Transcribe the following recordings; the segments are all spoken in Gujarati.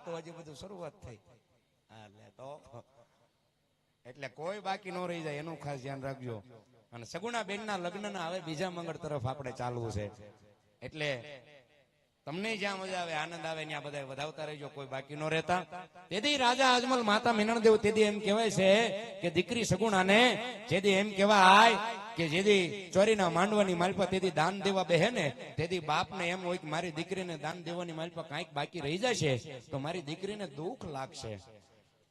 તો હજી બધું શરૂઆત થઈ. તો એટલે કોઈ બાકી ન રહી જાય એનું ખાસ ધ્યાન રાખજો. અને સગુણા બેન ના લગ્ન ના હવે બીજા મંગળ તરફ આપણે ચાલવું છે. એટલે તમને જ્યાં મજા આવે આનંદ આવે ત્યાં બધા વધાવતા રહેજો, કોઈ બાકી ન રહેતા. તેથી રાજા અજમલ માતા મિનળદેવ તેથી એમ કહેવાય છે કે દીકરી સગુણાને જેથી એમ કહેવાય કે જેથી ચોરીના માંડવાની માલપા તેથી દાન દેવા બેહે ને તેથી બાપને એમ હોય કે મારી દીકરીને દાન દેવાની માલપા કાંઈક બાકી રહી જશે તો મારી દીકરીને દુઃખ લાગશે.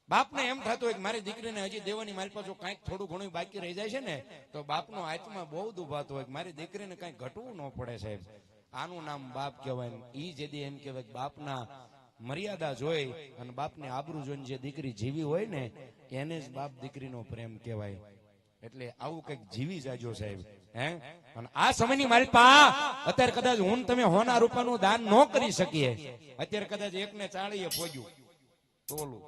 બાપને એમ થતું હોય કે મારી દીકરીને હજી દેવાની માલપા જો કાંઈક થોડું ઘણું બાકી રહી જાય છે ને તો બાપનો આત્મા બહુ દુભાતો હોય કે મારી દીકરીને કાંઈ ઘટવું ન પડે સાહેબ. આનું નામ બાપ કહેવાય. ઈ જેદી એમ કહેવાય કે બાપના મર્યાદા જોઈ અને બાપની આબરૂ જોઈને જે દીકરી જીવી હોય ને એને જ બાપ દીકરીનો પ્રેમ કહેવાય. એટલે આવું કઈક જીવી જાજો સાહેબ. હે અને આ સમયની મારી પા અત્યારે કદાચ હું તમે હોના રૂપાનું દાન ન કરી શકીએ. અત્યારે કદાચ 140 પહોંચ્યું તોલું,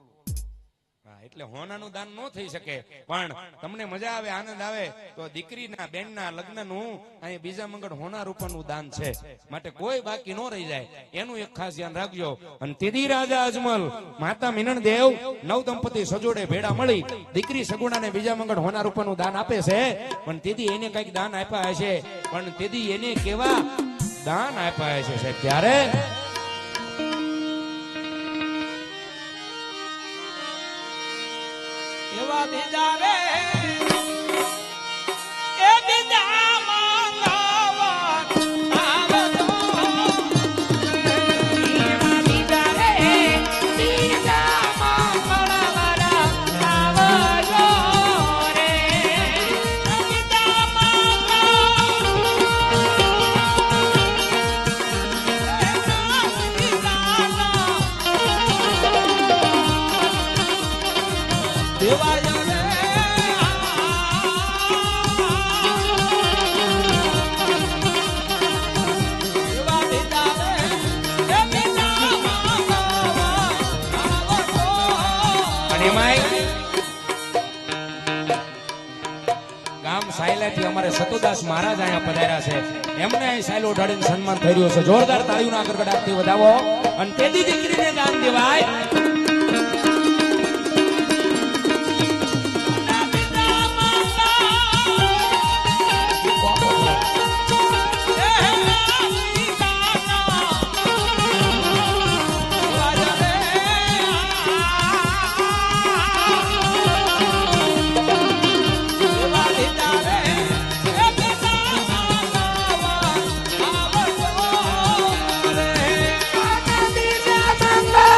એટલે હોનાનું દાન ન થઈ શકે. પણ તમને મજા આવે આનંદ આવે તો દીકરીના બેનના લગ્નનું અહીં બીજા મંગળ હોના રૂપાનું દાન છે. માટે કોઈ બાકી ન રહી જાય એનું એક ખાસ ધ્યાન રાખજો. અને તેથી રાજા અજમલ માતા મિનળદેવ નવ દંપતી સજોડે ભેડા મળી દીકરી સગુણાને બીજા મંગળ હોના રૂપાનું દાન આપે છે. પણ તેથી એને કઈક દાન આપ્યા હશે, પણ તેથી એને કેવા દાન આપ્યા હશે સાહેબ. ત્યારે એવા બીજા રે એ બીજા મંગાવા આવતો એવા બીજા રે બીજા મંગળવારા આવજો રે બીજા દેવાય રે એવા બીજા રે એ બીજા મંગાવા આવજો. અને એમાંય ગામ સાયલાથી અમારે સતુદાસ મહારાજ અહીંયા પધાર્યા છે. એમને અહીં સાયલો ઉઠાડીને સન્માન થઈ રહ્યું છે. જોરદાર તાળીઓના ગડગડાટથી વધાવો. અને તેથી દીકરીને દાન દેવાય. મંગળવારા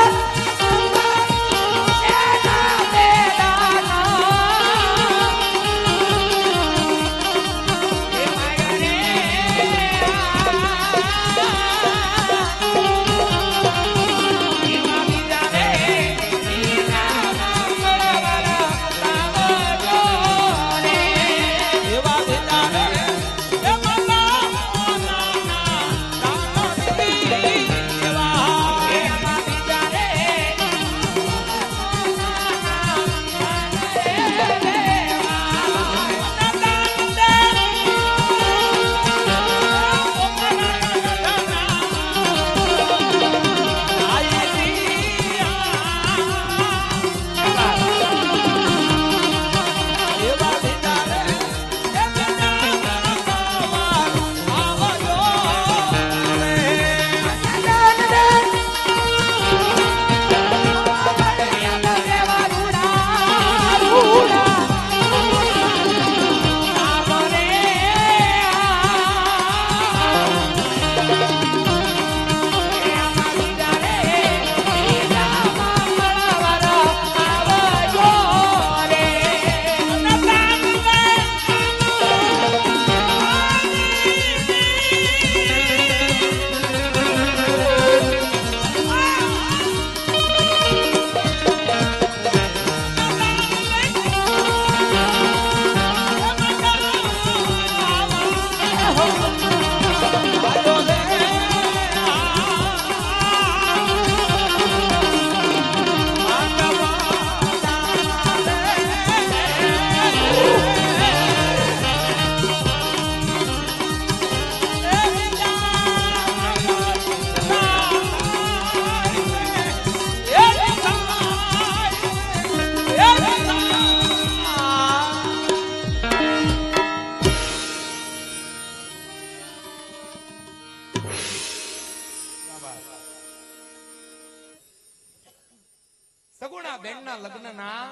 સગુણા બેનના લગ્નના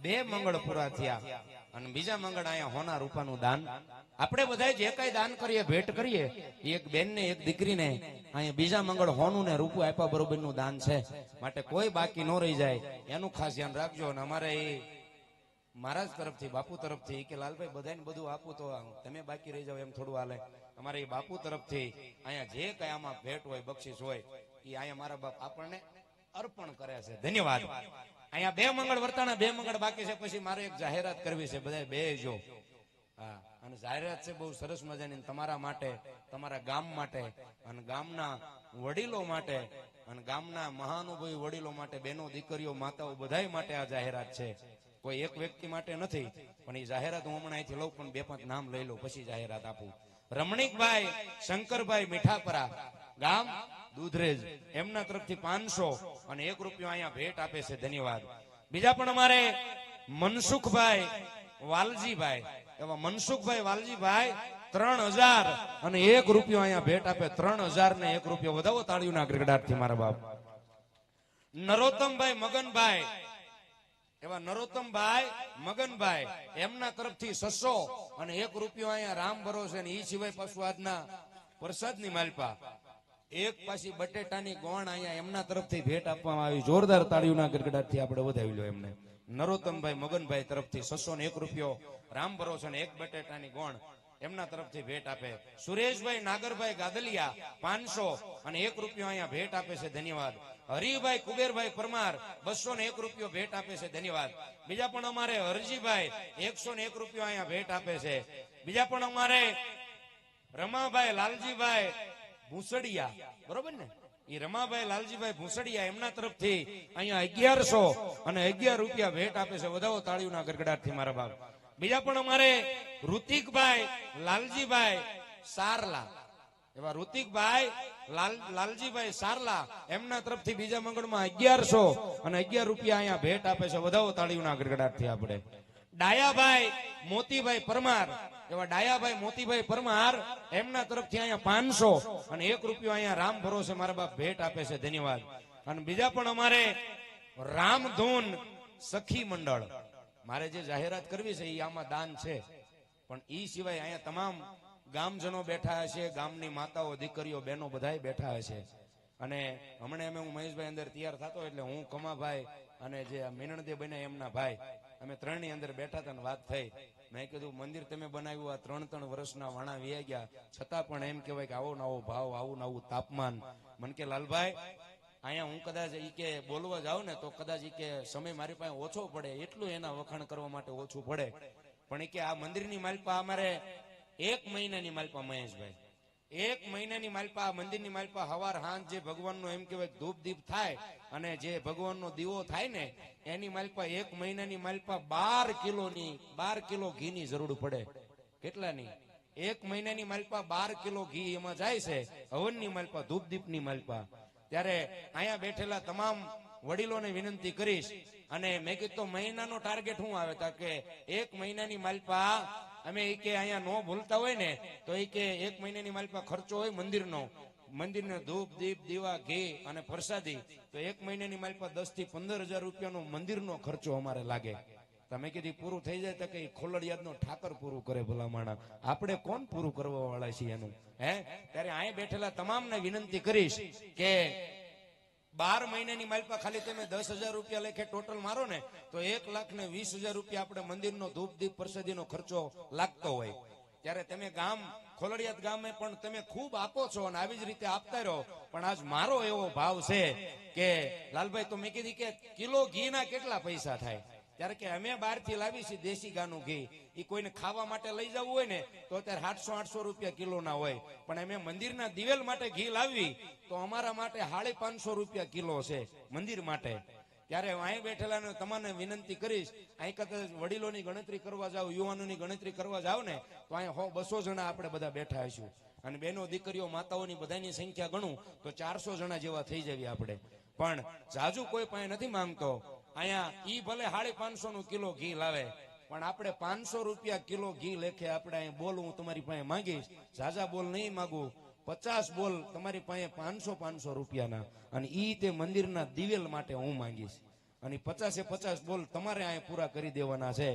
2 મંગળ પૂરા થયા અને બીજા મંગળ અહીંયા હોના રૂપાનું દાન આપણે બધા જે કઈ દાન કરીએ ભેટ કરીએ એક બેનને એક દીકરીને અહીંયા બીજા મંગળ હોનું ને રૂપું આપ્યા બરોબરનું દાન છે માટે કોઈ બાકી ન રહી જાય એનું ખાસ ધ્યાન રાખજો અને અમારે એ મહારાજ તરફથી બાપુ તરફથી કે લાલભાઈ બધાને બધું આપું તો તમે બાકી રહી જાવ એમ થોડું હાલે અમારે એ બાપુ તરફથી અહીંયા જે કઈ આમાં ભેટ હોય બક્ષિસ હોય એ અહીંયા મારા બાપ આપણને અર્પણ કરે છે ધન્યવાદ અહીંયા 2 મંગળ વર્તાના 2 મંગળ બાકી છે પછી મારે એક જાહેરાત કરવી છે બધા બેજો હા અને જાહેરાત છે બહુ સરસ મજાની તમારા માટે તમારા ગામ માટે અને ગામના વડીલો માટે અને ગામના મહાનુભાવી વડીલો માટે બહેનો દીકરીઓ માતાઓ બધાય માટે આ જાહેરાત છે કોઈ એક વ્યક્તિ માટે નથી પણ એ જાહેરાત હું હમણાં અહીંથી લઉં પણ 2-5 નામ લઈ લઉં પછી જાહેરાત આપું રમણીકભાઈ શંકરભાઈ મીઠાપરા ગામ દૂધરેજ એમના તરફથી 500 અને 1 રૂપિયો અહીંયા ભેટ આપે છે ધન્યવાદ બીજા પણ અમારે મનસુખભાઈ વાલજીભાઈ એવા મનસુખભાઈ વાલજીભાઈ 3000 અને 1 રૂપિયો અહીંયા ભેટ આપે 3000 ને 1 રૂપિયો વધાવો તાળીઓના ગડગડાટથી મારા બાપ નરોત્તમભાઈ મગનભાઈ એવા નરોત્તમભાઈ મગનભાઈ એમના તરફથી 600 અને 1 રૂપિયો અહીંયા રામ ભરોસે અને ઈ સિવાય પાછું આજના પ્રસાદની માલપા એક પાછી બટેટાની ગોણ અહીંયા એમના તરફથી ભેટ આપવામાં આવી જોરદાર તાળીઓના ગડગડાટથી આપણે વધાવી લો એમને નરોત્તમભાઈ મગનભાઈ તરફથી 600 ને 1 રૂપિયો રામ ભરોસે અને 1 બટેટાની ગોણ એમના તરફથી ભેટ આપે સુરેશભાઈ નાગરભાઈ ગાદલિયા 500 અને 1 રૂપિયો અહીંયા ભેટ આપે છે ધન્યવાદ હરિભાઈ કુબેરભાઈ પરમાર 200 ને 1 રૂપિયો ભેટ આપે છે ધન્યવાદ બીજા પણ અમારે હરજીભાઈ 100 ને 1 રૂપિયો અહીંયા ભેટ આપે છે બીજા પણ અમારે રમાભાઈ લાલજીભાઈ ભૂસડિયા બરોબર ને એ રમાભાઈ લાલજીભાઈ ભૂસડિયા એમના તરફથી અહીંયા 1100 અને 11 રૂપિયા ભેટ આપે છે વધાવો તાળીઓના ગડગડાટથી મારા બાપ બીજા પણ અમારે ઋતિકભાઈ લાલજીભાઈ સારલા એવા ઋતિકભાઈ લાલજીભાઈ સારલા એમના તરફથી બીજા મંગળમાં 1100 અને 11 રૂપિયા અહીંયા ભેટ આપે છે વધાવો તાળીઓના ગડગડાટથી આપણે ડાયાભાઈ મોતીભાઈ પરમાર એવા ડાયાભાઈ મોતીભાઈ પરમાર એમના તરફથી અહીંયા 500 અને 1 રૂપિયો અહીંયા રામ ભરોસે મારા બાપ ભેટ આપે છે ધન્યવાદ અને બીજા પણ અમારે રામધૂન સખી મંડળ મારે જે જાહેરાત કરવી છે એ આમાં દાન છે પણ ઈ સિવાય અહીંયા તમામ ગામજનો બેઠા હશે ગામની માતાઓ દીકરીઓ બહેનો બધાય બેઠા હશે અને હમણાં હું મહેશભાઈ અંદર તૈયાર થતો એટલે હું કમાભાઈ અને જે મીનણદે બન્યા એમના ભાઈ અમે 3 ની અંદર બેઠા હતા ને વાત થઈ મેં કીધું મંદિર તમે બનાવ્યું આ 3 વર્ષના વાણા વી ગયા છતાં પણ એમ કહેવાય કે આવો નવો ભાવ આવું નવું તાપમાન મન કે લાલભાઈ અહીંયા હું કદાચ ઈ કે બોલવા જાઉં ને તો કદાચ ઈ કે સમય મારી પાસે ઓછો પડે એટલું એના વખાણ કરવા માટે ઓછું પડે પણ ઈ કે આ મંદિરની માલપા અમારે 1 મહિનાની માલપા મહેશભાઈ 1 મહિનાની માલપા આ મંદિરની માલપા હવાર હાંજ જે ભગવાનનો એમ કહેવાય ધૂપ દીપ થાય અને જે ભગવાનનો દીવો થાય ને એની માલપા 1 મહિનાની માલપા 12 કિલો ઘીની જરૂર પડે કેટલાની 1 મહિનાની માલપા 12 કિલો ઘી એમાં જાય છે હવનની માલપા ધૂપ દીપની માલપા ત્યારે અહીંયા બેઠેલા તમામ વડીલોને વિનંતી કરીશ અને મેં કીધું મહિનાનો ટાર્ગેટ શું આવે તા કે 1 મહિનાની માલપા અમે ઈ કે અહીંયા નો ભૂલતા હોય ને તો ઈ કે 1 મહિનાની માલપા ખર્ચો હોય મંદિરનો ધૂપ દીપ દીવા ઘી અને પ્રસાદી તો 1 મહિનાની માલપા 10 થી 15,000 રૂપિયાનો મંદિરનો ખર્ચો અમારે લાગે તમે કીધી પૂરું થઈ જાય તો કે ખોલડિયાદનો ઠાકર પૂરું કરે ભલા માણા આપણે કોણ પૂરું કરવા વાળા છીએ એનું હે ત્યારે અહીંયા બેઠેલા તમામને વિનંતી કરીશ કે 12 મહિનાની માલપા ખાલી તમે 10,000 રૂપિયા લેખે ટોટલ મારો ને તો 1,20,000 રૂપિયા આપણે મંદિરનો ધૂપ દીપ પ્રસાદીનો ખર્ચો લાગતો હોય ત્યારે તમે ગામ ખોલડિયાદ ગામે પણ તમે ખૂબ આપો છો અને આવી જ રીતે આપતા રહો પણ આજ મારો એવો ભાવ છે કે લાલભાઈ તો મેં કીધી કે કિલો ઘીના કેટલા પૈસા થાય ત્યારે કે અમે બહારથી લાવી છીએ દેશી ગાનું ઘી એ કોઈને ખાવા માટે લઈ જવું હોય ને તો અત્યારે 700-800 રૂપિયા કિલો ના હોય પણ અમે મંદિરના દિવેલ માટે ઘી લાવવી તો અમારા માટે 550 રૂપિયા કિલો છે મંદિર માટે ત્યારે અહીં બેઠેલા તમામને વિનંતી કરીશ અહીં કદાચ વડીલોની ગણતરી કરવા જાવ યુવાનોની ગણતરી કરવા જાવ ને તો અહીં 100-200 જણા આપણે બધા બેઠા હશું અને બહેનો દીકરીઓ માતાઓની બધાની સંખ્યા ગણું તો 400 જણા જેવા થઈ જઈએ આપણે પણ જાજુ કોઈ પાસે નથી માંગતો અહીંયા ઈ ભલે 550 નું કિલો ઘી લાવે પણ આપણે 500 રૂપિયા કિલો ઘી લેખે આપણે અહીં બોલ હું તમારી પાસે માંગીશ ઝાઝા બોલ નહીં માંગુ 50 બોલ તમારી પાસે 500 રૂપિયાના અને ઈ તે મંદિરના દિવેલ માટે હું માંગીશ અને 50 બોલ તમારે અહીંયા પૂરા કરી દેવાના છે.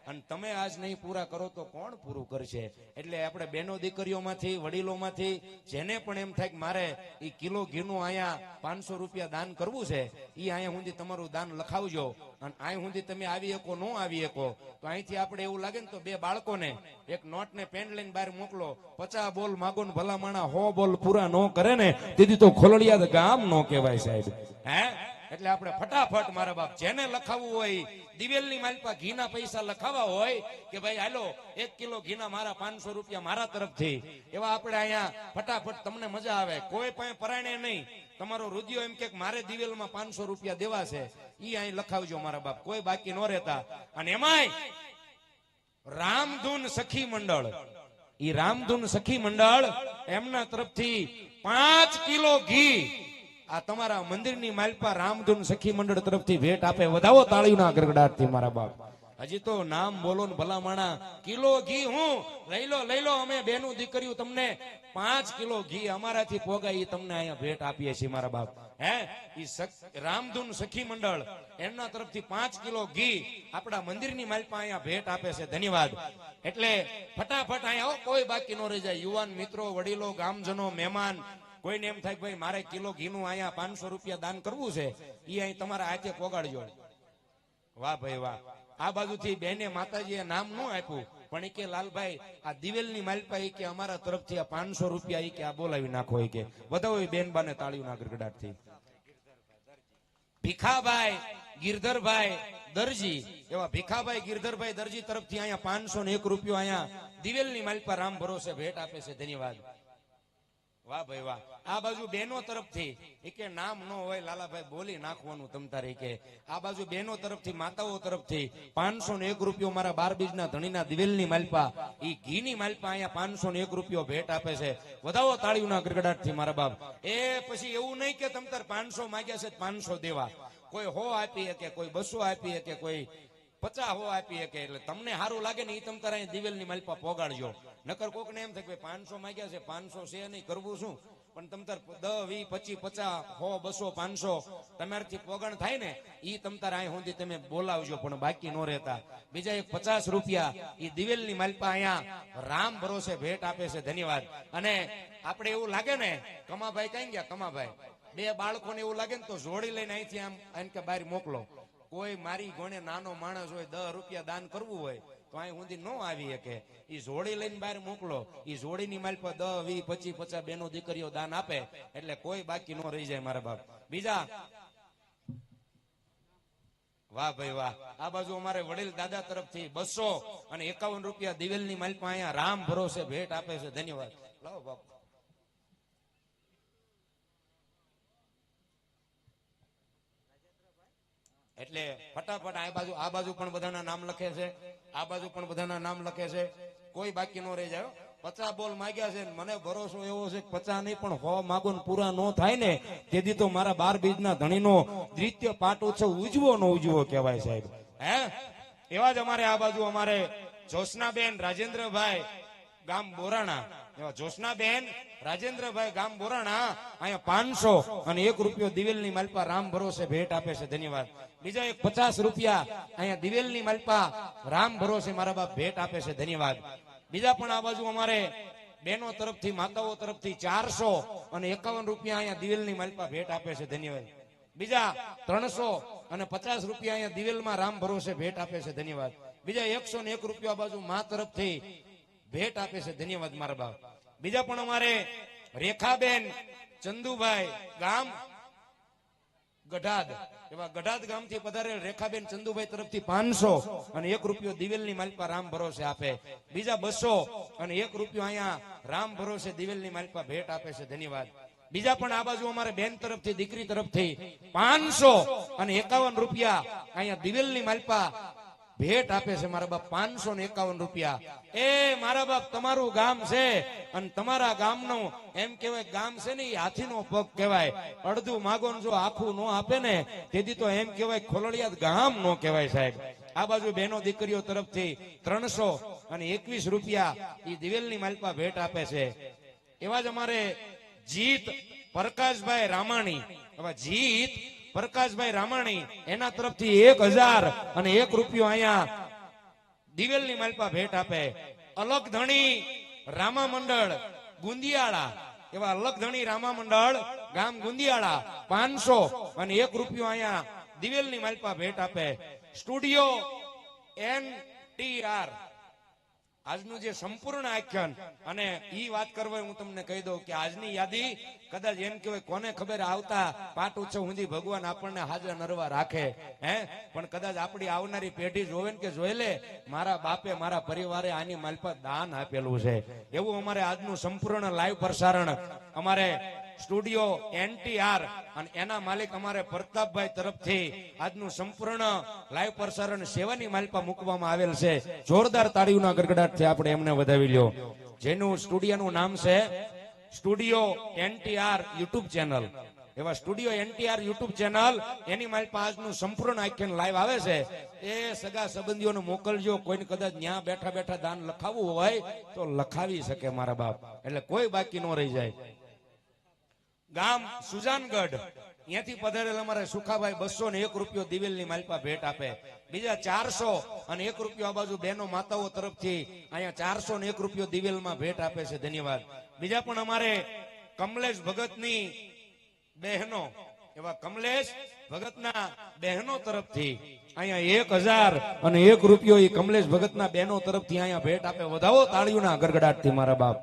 અને તમે આજ નહીં પૂરા કરો તો કોણ પૂરું કરશે? એટલે આપણે બેનો દીકરીઓમાંથી, વડીલોમાંથી જેને પણ એમ થાય કે મારે એ કિલો ઘીનું અહીંયા 500 રૂપિયા દાન કરવું છે, એ અહીંયા સુધી તમારું દાન લખાવજો. અને અહીં સુધી તમે આવી શકો ન આવી શકો તો અહીંથી આપણે એવું લાગે ને તો 2 બાળકોને એક નોટ ને પેન લઈને બહાર મોકલો. 50 બોલ માગો ને ભલા માણા 100 બોલ પૂરા ન કરે ને તેથી તો ખોલડિયાદ ગામ નો કહેવાય સાહેબ. એટલે આપણે ફટાફટ મારા બાપ જેને લખાવવું હોય, દિવેલની માલપા ઘીના પૈસા લખાવા હોય કે ભાઈ હાલો 1 કિલો ઘીના મારા 500 રૂપિયા મારા તરફથી, એવા આપણે અહીંયા ફટાફટ તમને મજા આવે. કોઈ પણ પરાયણે નહીં, તમારો રુદિયો એમ કે મારે દિવેલમાં 500 રૂપિયા દેવા છે, ઈ અહીં લખાવજો મારા બાપ, કોઈ બાકી ન રહેતા. અને એમાંય રામધૂન સખી મંડળ, ઈ રામધૂન સખી મંડળ એમના તરફથી 5 કિલો ઘી આ તમારા મંદિરની માલપા રામધૂન સખી મંડળ તરફથી ભેટ આપે. વધાવો તાળીઓના ગડગડાટથી મારા બાપ. હજી તો નામ બોલો ને ભલા માણા. કિલો ઘી હું લઈ લો અમે બેનું દીકરીઓ તમને 5 કિલો ઘી અમારાથી પોગાય એ તમને અહીંયા ભેટ આપીએ છીએ મારા બાપ. ઈ રામધૂન સખી મંડળ એમના તરફથી 5 કિલો ઘી આપણા મંદિરની માલપા અહીંયા ભેટ આપે છે. ધન્યવાદ. એટલે ફટાફટ અહીંયા કોઈ બાકી ન રહી જાય. યુવાન મિત્રો, વડીલો, ગામજનો, મહેમાન, કોઈને એમ થાય ભાઈ મારે કિલો ઘીનું અહીંયા 500 રૂપિયા દાન કરવું છે, એ અહીં તમારા હાથે પોગાડજો. વાહ ભાઈ વાહ. આ બાજુથી બેને માતાજીએ નામ ન આપ્યું પણ એ કે લાલભાઈ આ દિવેલની માલપા એ કે અમારા તરફથી આ 500 રૂપિયા એ કે આ બોલાવી નાખો. એ કે વધાવો બેન બાને તાળીઓના ગડગડાટથી. ભીખાભાઈ ગિરધરભાઈ દરજી, એવા ભીખાભાઈ ગિરધરભાઈ દરજી તરફથી અહીંયા 501 રૂપિયો અહીંયા દિવેલની માલપા રામ ભરોસે ભેટ આપે છે. ધન્યવાદ. વાહ ભાઈ વાહ. આ બાજુ બેનો તરફથી એ કે નામ ન હોય લાલાભાઈ બોલી નાખવાનું તમ તારે કે આ બાજુ બેનો તરફથી, માતાઓ તરફથી 501 રૂપિયો મારા 12 બીજના ધણીના દિવેલની માલપા ઈ ઘીની માલપા અહીંયા 501 રૂપિયો ભેટ આપે છે. વધાવો તાળીઓના ગડગડાટથી મારા બાપ. એ પછી એવું નહીં કે તમ તાર 500 માંગ્યા છે 500 દેવા. કોઈ 100 આપી કે કોઈ 200 આપી કે કોઈ 50 આપી કે. એટલે તમને સારું લાગે ને એ તમ તારે અહીં દિવેલની માલપા પોગાડજો. નકર કોક ને એમ થાય કે 500 માંગ્યા છે 500 છે નહીં કરવું શું, પણ તમ તાર 10, 20, 25, 50, 100, 200, 500 તમારથી પોગણ થાય ને ઈ તમ તાર અહીં સુધી તમે બોલાવજો, પણ બાકી ન રહેતા. બીજા એક 50 રૂપિયા ઈ દિવેલની માલપા અહીંયા રામ ભરોસે ભેટ આપે છે. ધન્યવાદ. અને આપણે એવું લાગે ને કમાભાઈ કઈ ગયા, કમાભાઈ 2 બાળકોને એવું લાગે ને તો જોડી લઈને અહીંથી આમ કે બહાર મોકલો. કોઈ મારી ગોણે નાનો માણસ હોય 10 રૂપિયા દાન કરવું હોય તો અહીં સુધી ન આવી શકે. ઈ જોડી લઈને બહાર મોકલો. ઈ જોડીની માલ પર 10, 20, 25, 50 બેનો દીકરીઓ દાન આપે એટલે કોઈ બાકી ન રહી જાય મારા બાપ. બીજા વાહ ભાઈ વાહ. આ બાજુ અમારે વડીલ દાદા તરફથી 251 રૂપિયા દિવેલની માલ પર અહીંયા રામ ભરોસે ભેટ આપે છે. ધન્યવાદ. લાવો બાપ. એટલે ફટાફટ આ બાજુ પણ બધાના નામ લખે છે, આ બાજુ પણ બધાના નામ લખે છે. કોઈ બાકી ન રહી જાય. 50 બોલ માંગ્યા છે. મને ભરોસો એવો છે કે 50 નહીં પણ 100 માગો ને પૂરા ન થાય ને તેથી તો મારા 12 બીજના ધણીનો દ્વિતીય પાટોત્સવ ઉજવો ન ઉજવો કહેવાય સાહેબ. એવા જ અમારે આ બાજુ અમારે જોશનાબેન રાજેન્દ્રભાઈ ગામ બોરાણા, એવા જોશનાબેન રાજેન્દ્રભાઈ ગામ બોરાણા અહીંયા 501 રૂપિયો દિવેલની માલપા રામ ભરોસે ભેટ આપે છે. ધન્યવાદ. બીજા એક 50 રૂપિયા અહીંયા દિવેલની માલપા રામ ભરોસે મારા બાપ ભેટ આપે છે. ધન્યવાદ. બીજા પણ આ બાજુ અમારે બેનો તરફથી, માતાઓ તરફથી 451 રૂપિયા અહીંયા દિવેલની માલપા ભેટ આપે છે. ધન્યવાદ. બીજા 350 રૂપિયા અહીંયા દિવેલમાં રામ ભરોસે ભેટ આપે છે. ધન્યવાદ. બીજા 101 રૂપિયા આ બાજુ મા તરફથી ભેટ આપે છે. ધન્યવાદ મારા બાપ. બીજા પણ અમારે રેખાબેન ચંદુભાઈ ગામ ગઢાદ, એવા ગઢાદ ગામથી પધારેલ રેખાબેન ચંદુભાઈ તરફથી 501 રૂપિયો દિવેલની માલપા રામ ભરોસે આપે. બીજા 201 રૂપિયો અહીંયા રામ ભરોસે દિવેલની માલપા ભેટ આપે છે. ધન્યવાદ. બીજા પણ આ બાજુ અમારે બેન તરફથી, દીકરી તરફથી 551 રૂપિયા અહીંયા દિવેલની માલપા ભેટ આપે છે મારા બાપ. 551 રૂપિયા. એ મારા બાપ તમારું ગામ છે અને તમારા ગામનું એમ કેવાય ગામ છે ને એ હાથીનો પગ કહેવાય. અડધું માગો જો આખું નો આપે ને તેથી તો એમ કેવાય ખોલડિયાદ ગામ નો કહેવાય સાહેબ. આ બાજુ બહેનો દીકરીઓ તરફથી 321 રૂપિયા એ દિવેલની માલપા ભેટ આપે છે. એવા જ અમારે જીત પ્રકાશભાઈ રામાણી, જીત પ્રકાશભાઈ રામાણી એના તરફથી 1001 રૂપિયો અહીંયા દિવેલની માલપા ભેટ આપે. અલગ ધણી રામા મંડળ ગુંદિયાળા, એવા અલગ ધણી રામા મંડળ ગામ ગુંદિયાળા 501 રૂપિયો અહીંયા દિવેલની માલપા ભેટ આપે. સ્ટુડિયો NTR આજનું જે સંપૂર્ણ આખ્યાન, અને ઈ વાત કરવા હું તમને કહી દઉં કે આજની યાદી કદાચ એમ કહેવાય કોને ખબર આવતા પાટ ઉત્સવ સુધી ભગવાન આપણને હાજર નરવા રાખે પણ કદાચ આપણી આવનારી પેઢી જોવે ને કે જોઈ લે મારા બાપે મારા પરિવારે આની માલપા દાન આપેલું છે. એવું અમારે આજનું સંપૂર્ણ લાઈવ પ્રસારણ અમારે સ્ટુડિયો NTR અને એના માલિક અમારે પ્રતાપભાઈ તરફથી આજનું સંપૂર્ણ લાઈવ પ્રસારણ સેવાની માલપા મૂકવામાં આવેલ છે. જોરદાર તાળીઓના ગડગડાટથી આપણે એમને વધાવી લ્યો. જેનું સ્ટુડિયોનું નામ છે સ્ટુડિયો NTR યુટ્યુબ ચેનલ. એવા સ્ટુડિયો NTR યુટ્યુબ ચેનલ એની માલપા આજનું સંપૂર્ણ આખ્યાન લાઈવ આવે છે. એ સગા સંબંધીઓને મોકલજો. કોઈને કદાચ ન્યા બેઠા બેઠા દાન લખાવવું હોય તો લખાવી શકે મારા બાપ, એટલે કોઈ બાકી ન રહી જાય. ગામ સુજાનગઢ અહીંયાથી પધારેલ અમારે સુખાભાઈ 201 રૂપિયો દિવેલની માલપા ભેટ આપે. બીજા 401 રૂપિયો આ બાજુ બહેનો માતાઓ તરફથી અહીંયા 401 રૂપિયો દિવેલમાં ભેટ આપે છે. ધન્યવાદ. બીજા પણ અમારે કમલેશ ભગતની બહેનો, એવા કમલેશ ભગતના બહેનો તરફથી અહીંયા 1001 રૂપિયો એ કમલેશ ભગતના બહેનો તરફથી અહીંયા ભેટ આપે. વધાવો તાળીઓના ગડગડાટથી મારા બાપ.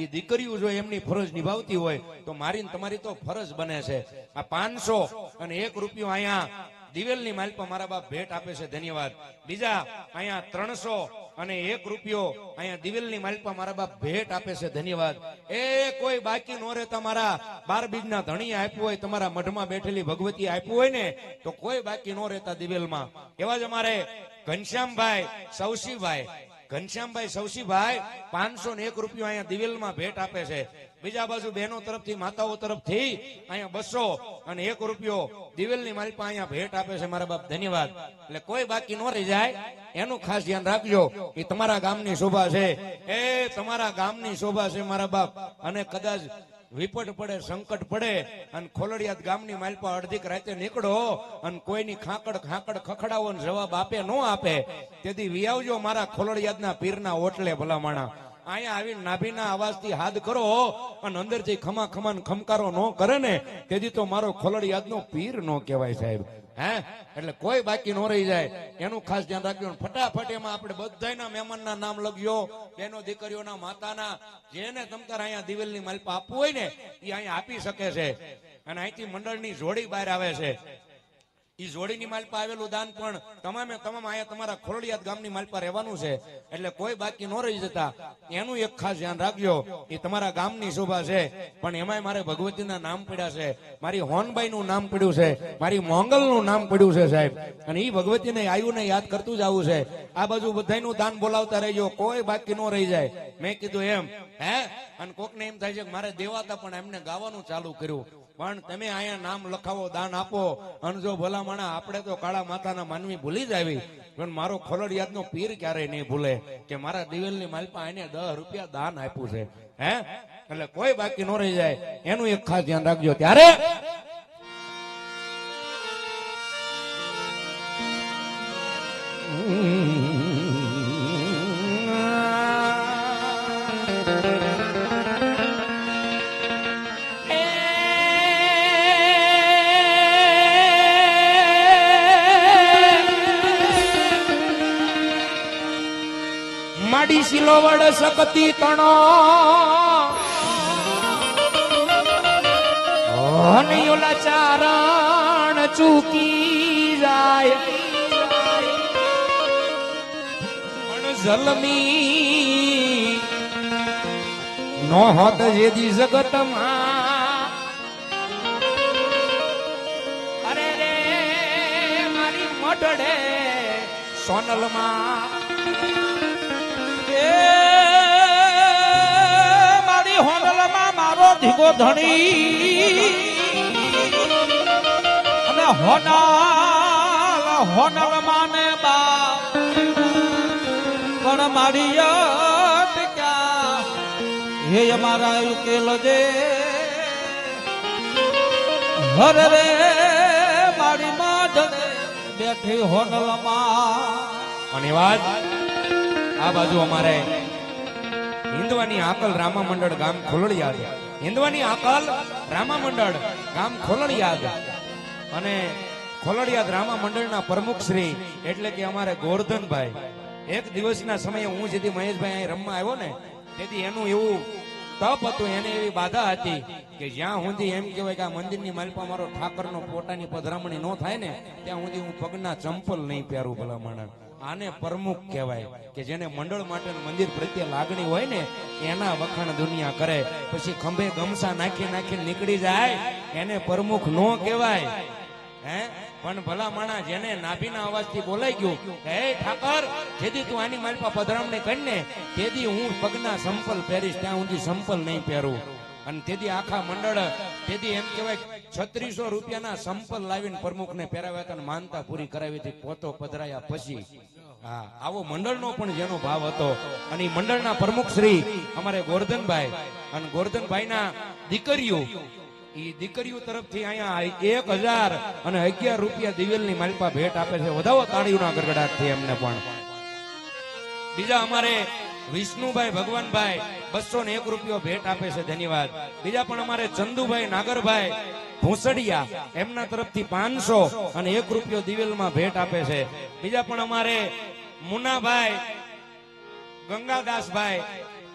એ દીકરીઓ જો એમની ફરજ નિભાવતી હોય તો મારી ને તમારી તો ફરજ બને છે. આ 501 રૂપિયો અહીંયા દિવેલની માલપા મારા બાપ ભેટ આપે છે. ધન્યવાદ. બીજા અહીંયા 301 રૂપિયો અહીંયા દિવેલની માલપા મારા બાપ ભેટ આપે છે. ધન્યવાદ. એ કોઈ બાકી નો રહેતા મારા 12 બીજના ધણીએ આપ્યું હોય, તમારા મઢમાં બેઠેલી ભગવતી આપ્યું હોય ને તો કોઈ બાકી નો રહેતા દિવેલમાં. એવા જ અમારે ઘનશ્યામભાઈ સૌસીભાઈ 501 રૂપિયો અહીંયા દિવેલમાં ભેટ આપે છે. બીજા બાજુ બહેનો તરફથી માતાઓ તરફથી અહીંયા 201 રૂપિયો દિવેલની માલપા અહીંયા ભેટ આપે છે મારા બાપ. ધન્યવાદ. એટલે કોઈ બાકી ન રહી જાય એનું ખાસ ધ્યાન રાખજો. એ તમારા ગામની શોભા છે, એ તમારા ગામની શોભા છે મારા બાપ. અને કદાચ વિપટ પડે, સંકટ પડે અને ખોલડિયાદ ગામની માલપા અડધીક રાતે નીકળો અને કોઈની ખાકડ ખખડાવો ને જવાબ આપે નો આપે, તેથી વિયાવજો મારા ખોલડિયાદના પીરના ઓટલે ભલામણા. અહીંયા આવીને નાભીના અવાજથી હાથ કરો અને અંદરથી ખમા ખમાન ખમકારો નો કરે ને તેથી તો મારો ખોલડિયાદનો પીર નો કહેવાય સાહેબ. એટલે કોઈ બાકી નો રહી જાય એનું ખાસ ધ્યાન રાખજો. ફટાફટ એમાં આપણે બધાના મહેમાનના નામ લખજો, બેનો દીકરીઓના માતાના, જેને તમતાર અહીંયા દિવેલની માલપા આપવું હોય ને એ અહીંયા આપી શકે છે. અને અહીંથી મંડળની જોડી બહાર આવે છે. ઈ જોડીની માલપા આવેલું દાન પણ તમામે તમામ અહીંયા તમારા ખોલડિયાદ ગામની માલપા રહેવાનું છે. એટલે કોઈ બાકી ન રહી જતા એનું એક ખાસ ધ્યાન રાખજો. એ તમારા ગામની શોભા છે, પણ એમાંય મારે ભગવતીના નામ પડ્યા છે, મારી હોનબાઈનું નામ પડ્યું છે, મારી મોંગલનું નામ પડ્યું છે સાહેબ. અને એ ભગવતીને આયુને યાદ કરતું જ આવું છે. આ બાજુ બધાનું દાન બોલાવતા રહેજો, કોઈ બાકી ન રહી જાય. મેં કીધું એમ અને કોકને એમ થાય છે કે મારે દેવાતા પણ એમને ગાવાનું ચાલુ કર્યું. પણ તમે અહીંયા નામ લખાવો, દાન આપો. અને જો ભલામણા આપણે તો કાળા માતાના માનવી ભૂલી જ આવી, પણ મારો ખોલડિયાદનો પીર ક્યારેય નહીં ભૂલે કે મારા દિવેલની માલપા એને 10 રૂપિયા દાન આપ્યું છે. એટલે કોઈ બાકી ન રહી જાય એનું એક ખાસ ધ્યાન રાખજો. ત્યારે માડી સિલોવડ શકતી તણો અને ઓલા ચારણ ચૂકી જાય પણ જલમી નો હોત જેદી જગતમાં. અરે રે મારી મઢડે સોનલમાં મારી હોનલમાં મારો ધીગો ધણી અને હોનલમાં ને બા પણ મારી અટક્યા હે અમારા ઉકેલ દે હર રે બેઠી હોનલમાં અને વાત આ બાજુ અમારે હિન્દવાની આકલ રામા મંડળ ગામ ખોલડિયાદ, હિન્દવાની આકલ રામા મંડળ ગામ ખોલડિયાદ અને ખોલડિયાદ રામા મંડળના પ્રમુખ શ્રી એટલે કે અમારે ગોરધનભાઈ, એક દિવસના સમયે હું જેથી મહેશભાઈ અહીં રમવા આવ્યો ને તેથી એનું એવું તપ હતું, એને એવી બાધા હતી કે જ્યાં સુધી એમ કહેવાય કે આ મંદિરની માલપા મારો ઠાકરનો પોતાની પધરામણી ન થાય ને ત્યાં સુધી હું પગના ચંપલ નહીં પહેરું. ભલા માણસ, આને પ્રમુખ કહેવાય કે જેને મંડળ માટે મંદિર પ્રત્યે લાગણી હોય ને એના વખાણ દુનિયા કરે. પછી ખંભે ગમસા નાખી નાખી નીકળી જાય એને પ્રમુખ નો કહેવાય. હે પણ ભલા માણા જેને નાભીના અવાજથી બોલાઈ ગયું હે ઠાકર જેથી તું આની માલપા પધરામણી કરીને તેથી હું પગના સંપલ પહેરીશ, ત્યાં સુધી સંપલ નહીં પહેરું. અને તેથી આખા મંડળ તેથી એમ કહેવાય 3600 રૂપિયાના સંપલ લાવીને પ્રમુખને પહેરાવ્યા હતા, માનતા પૂરી કરાવી હતી પોતો પધરાયા પછી. હા, આવો મંડળનો પણ જેનો ભાવ હતો. અને ઈ મંડળના પ્રમુખ શ્રી અમારે ગોરધનભાઈ અને ગોરધનભાઈના દીકરીઓ, ઈ દીકરીઓ તરફથી અહીંયા 1011 રૂપિયા દિવેલની માલપા ભેટ આપે છે. વધાવો તાળીઓના ગડગડાટથી એમને પણ. બીજા અમારે વિષ્ણુભાઈ ભગવાનભાઈ 201 રૂપિયો ભેટ આપે છે, ધન્યવાદ. બીજા પણ અમારે ચંદુભાઈ નાગરભાઈ ભૂસડિયા એમના તરફથી 500 અને 1 રૂપિયો દિવેલમાં ભેટ આપે છે. બીજા પણ અમારે મુનાભાઈ ગંગાદાસભાઈ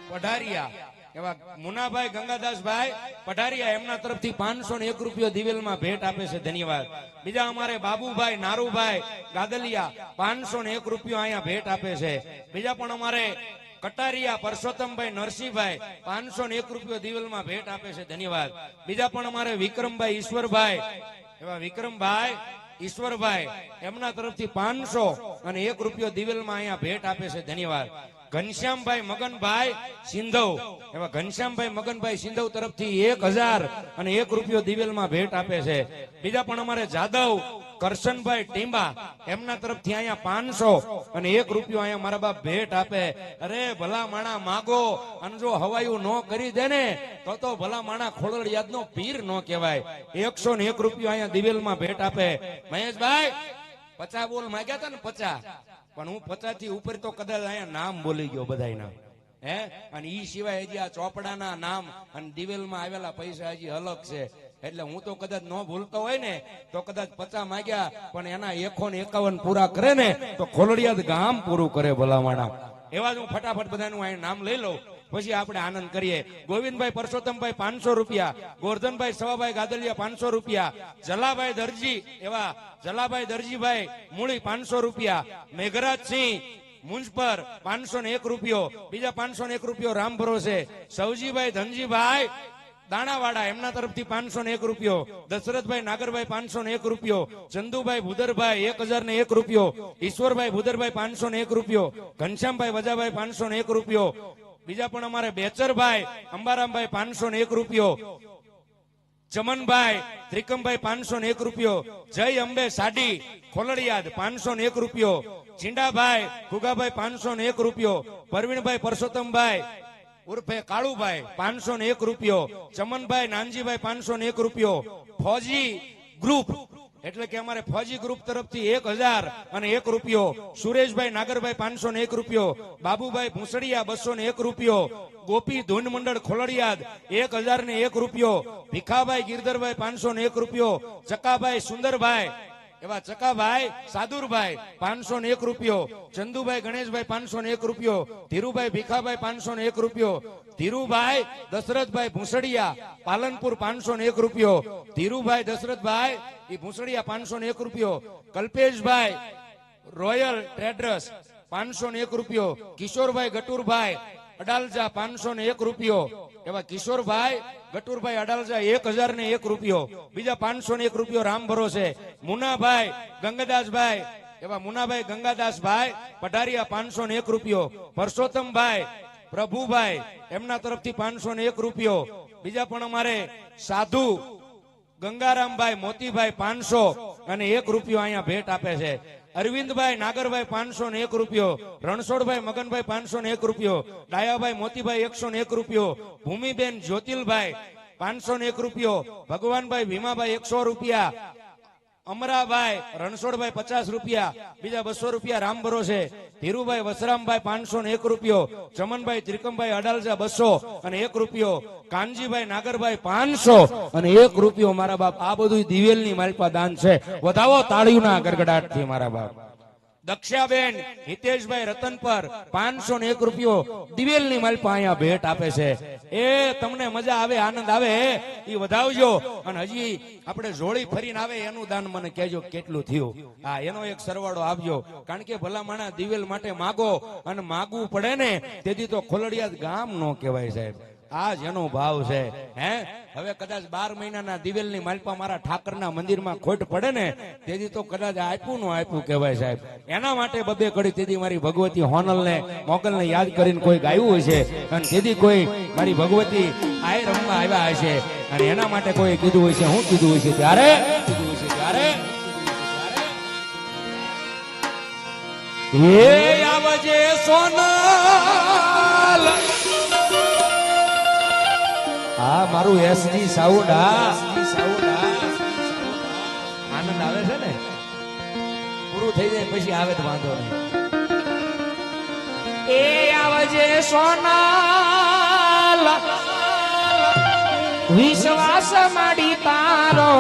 પઢારિયા એવા મુનાભાઈ ગંગાદાસભાઈ પઢારિયા એમના તરફથી 501 રૂપિયો દિવેલમાં ભેટ આપે છે, ધન્યવાદ. બીજા અમારે બાબુભાઈ નારુભાઈ ગાદલિયા 501 રૂપિયો અહીંયા ભેટ આપે છે. બીજા પણ અમારે કટારિયા પરસોત્તમભાઈ નરસિંહભાઈ 501 રૂપિયો દિવેલમાં ભેટ આપે છે, ધન્યવાદ. બીજા પણ અમારે વિક્રમભાઈ ઈશ્વરભાઈ એવા વિક્રમભાઈ ઈશ્વરભાઈ એમના તરફથી 500 અને 1 રૂપિયો દિવેલમાં અહીંયા ભેટ આપે છે, ધન્યવાદ. ઘનશ્યામભાઈ મગનભાઈ સિંધવ એવા ઘનશ્યામભાઈ મગનભાઈ સિંધવ તરફથી 1000 અને 1 રૂપિયો દિવેલમાં ભેટ આપે છે. બીજા પણ અમારે જાદવ કરશનભાઈ ટીંબા એમના તરફથી અહીંયા 500 અને 1 રૂપિયો અહીંયા મારા બાપ ભેટ આપે. અરે ભલા માણા માગો અને જો હવાયું નો કરી દે ને તો ભલા માણા ખોડલયાદનો પીર નો કહેવાય. 101 રૂપિયો અહીંયા દિવેલમાં ભેટ આપે. મહેશભાઈ 50 બોલ માંગ્યા હતા ને 50, પણ હું 50 થી ઉપર તો કદાચ અહીંયા નામ બોલી ગયો બધાયના. હે અને ઈ સિવાય હજી આ ચોપડાના નામ અને દિવેલમાં આવેલા પૈસા હજી અલગ છે. એટલે હું તો કદાચ ન ભૂલતો હોય ને તો કદાચ 50 માંગ્યા પણ એના 151 પૂરા કરે ને તો ખોલડિયાદ ગામ પૂરું કરે ભલામણા. એવા જ હું ફટાફટ બધાનું અહીં નામ લઈ લઉં પછી આપણે આનંદ કરીએ. ગોવિંદભાઈ પરસોત્તમભાઈ 500 રૂપિયા, ગોરધનભાઈ સવાભાઈ ગાદલિયા 500 રૂપિયા, જલાભાઈ દરજી એવા જલાભાઈ દરજીભાઈ મૂળી 500 રૂપિયા, મેઘરાજસિંહ મુંજપર 501 રૂપિયો, બીજા 501 રૂપિયો રામ ભરોસે, સૌજીભાઈ ધનજીભાઈ દાણાવાડા એમના તરફથી 501 રૂપિયો, દશરથભાઈ નાગરભાઈ 501 રૂપિયો, ચંદુભાઈ ભુદરભાઈ 1001 રૂપિયો, ઈશ્વરભાઈ ભુદરભાઈ 501 રૂપિયો, ઘનશ્યામભાઈ વજાભાઈ 501 રૂપિયો. બીજા પણ અમારે બેચરભાઈ અંબારામભાઈ 501 રૂપિયો, ચમનભાઈ ત્રિકમભાઈ 501 રૂપિયો, જય અંબે સાડી ખોલડિયાદ 501 રૂપિયો, ચીંડાભાઈ ગુગાભાઈ 501 રૂપિયો, પરવીણભાઈ પરસોત્તમભાઈ ઉર્ફે કાળુભાઈ 501 રૂપિયો, ચમનભાઈ નાનજીભાઈ 501 રૂપિયો, ફોજી ગ્રુપ એટલે કે અમારે ફોજી ગ્રુપ તરફથી 1001 રૂપિયો, સુરેશભાઈ નાગરભાઈ 501 રૂપિયો, બાબુભાઈ ભૂસડિયા 201 રૂપિયો, ગોપી ધૂન મંડળ ખોલડિયાદ 1001 રૂપિયો, ભીખાભાઈ ગિરધરભાઈ 501 રૂપિયો, ચકાભાઈ સુંદરભાઈ એવા ચકાભાઈ સાદુરભાઈ 501 રૂપિયો, ચંદુભાઈ ગણેશભાઈ 501 રૂપિયો, ધીરુભાઈ ભીખાભાઈ 501 રૂપિયો, ધીરુભાઈ દશરથભાઈ ભૂસડિયા પાલનપુર 501 રૂપિયો, ધીરુભાઈ દશરથભાઈ એ ભૂસડિયા 501 રૂપિયો, કલ્પેશભાઈ રોયલ ટ્રેડર્સ 501 રૂપિયો, કિશોરભાઈ ગટુરભાઈ અડાલજા 501 રૂપિયો એવા કિશોરભાઈ ગટુરભાઈ અડાલજા 1001 રૂપિયો, બીજા 501 રૂપિયો રામ ભરોસે, મુનાભાઈ ગંગાદાસભાઈ એવા મુનાભાઈ ગંગાદાસભાઈ પઢારિયા 501 રૂપિયો, પરસોત્તમભાઈ પ્રભુભાઈ એમના તરફથી 501 રૂપિયો. બીજા પણ અમારે સાધુ ગંગારામભાઈ મોતીભાઈ 500 અને 1 રૂપિયો અહીંયા ભેટ આપે છે. અરવિંદભાઈ નાગરભાઈ 501 રૂપિયો, રણછોડભાઈ મગનભાઈ 501 રૂપિયો, ડાયાભાઈ મોતીભાઈ 101 રૂપિયો, ભૂમિબેન જ્યોતિલભાઈ 501 રૂપિયો, ભગવાનભાઈ ભીમાભાઈ 100 રૂપિયા, અમરાભાઈ રણછોડભાઈ 50 રૂપિયા, બીજા 200 રૂપિયા રામ ભરોસે, ધીરુભાઈ વસરામભાઈ 501 રૂપિયો, ચમનભાઈ ત્રિકમભાઈ અડાલજા 200 અને 1 રૂપિયો, કાનજીભાઈ નાગરભાઈ 500 અને 1 રૂપિયો. મારા બાપ આ બધું દિવેલની માલપા દાન છે. વધાવો તાળીઓના ગડગડાટથી મારા બાપ. દક્ષાબેન હિતેશભાઈ રતન પર 501 રૂપિયો દિવેલની માલપા અહીંયા ભેટ આપે છે. એ તમને મજા આવે, આનંદ આવે એ વધાવજો. અને હજી આપણે જોડી ફરીને આવે એનું દાન મને કહેજો કેટલું થયું. હા, એનો એક સરવાળો આપજો. કારણ કે ભલા માણા દિવેલ માટે માગો અને માગવું પડે ને તેથી તો ખોલડિયાદ ગામ નો કહેવાય સાહેબ. આ જ એનો ભાવ છે. હે હવે કદાચ 12 મહિનાના દિવેલની માલપા મારા ઠાકરના મંદિરમાં ખોટ પડે ને તેથી તો કદાચ આપ્યું નો આપ્યું કહેવાય સાહેબ. એના માટે બબે કડી તેથી મારી ભગવતી હોનલને મોગલને યાદ કરીને કોઈ ગાયું હોય છે અને તેથી કોઈ મારી ભગવતી આય રમવા આવ્યા હશે અને એના માટે કોઈ કીધું હોય છે. હું કીધું હોય છે ત્યારે એ આવજે સોનલ. હા, મારું એસજી સાઉન્ડ. આનંદ આવે છે ને, પૂરું થઈ જાય પછી આવે તો વાંધો નહીં. એ આવજે સોનલ, વિશ્વાસ માડી તારો.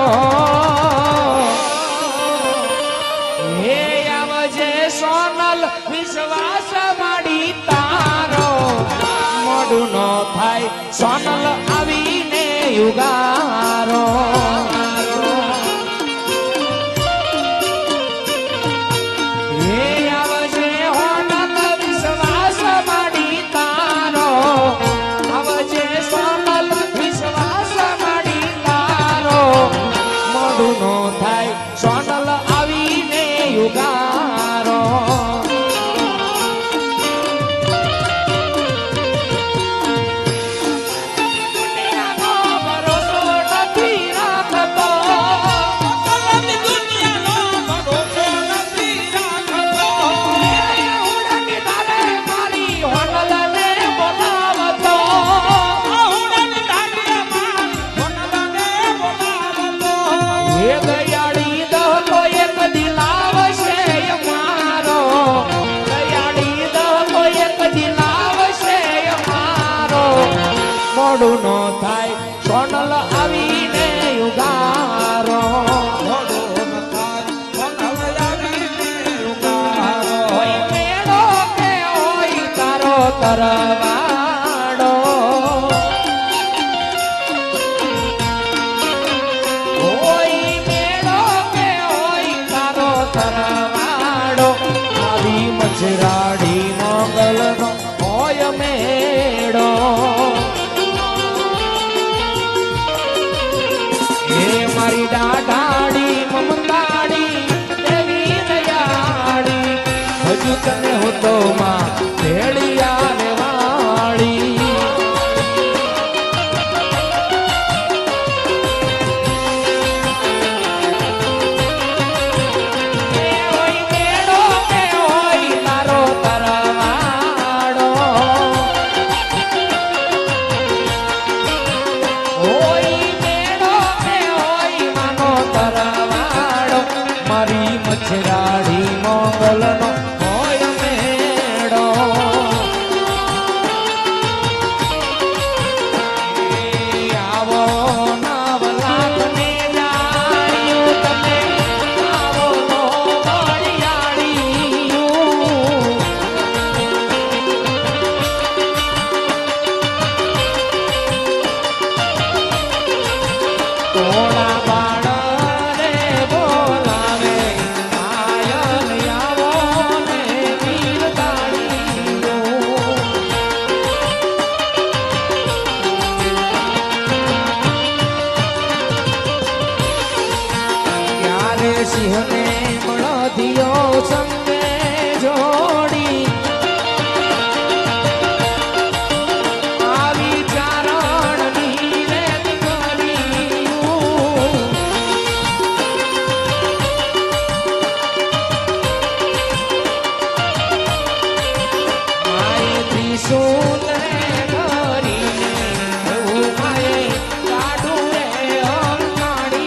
એ આવજે સોનલ, વિશ્વાસ માડી તારો. મોડું નો થાય સોનલ આવીને યુગારો. એ આવજે હોનલ, વિશ્વાસ માડી તારો. આવજે સોનલ, વિશ્વાસ માડી તારો. મોડું નો થાય સોનલ આવીને યુગારો. મોડું નો થાય સોનલ આવીને યુગારો. હોય મેળો કે હોય તારો તરવાડો. હોય મેળો કે હોય તારો તરવાડો. આવી મજરાડી મોગલનો હોય મેળો. મારી દાઢાડી મમતાડી દેવી દયાળી. હજુ તને હું તો માં ભેળિયા ને વાળી. હોય મેળો કે હોય તારો તરવાડો. હોય મારી મછરાડી મોગલનો હોય મેળો. આવો નવલાખને જાણ્યું તમે, આવો નો વળિયાળિયું. થોડા બાળ સિંહને મળદિયો સંગે જોડી. આવી ચારણની રેત કર્યું. માય ત્રિશુલ કરીને માય કાઢું રે અંગાડીયું.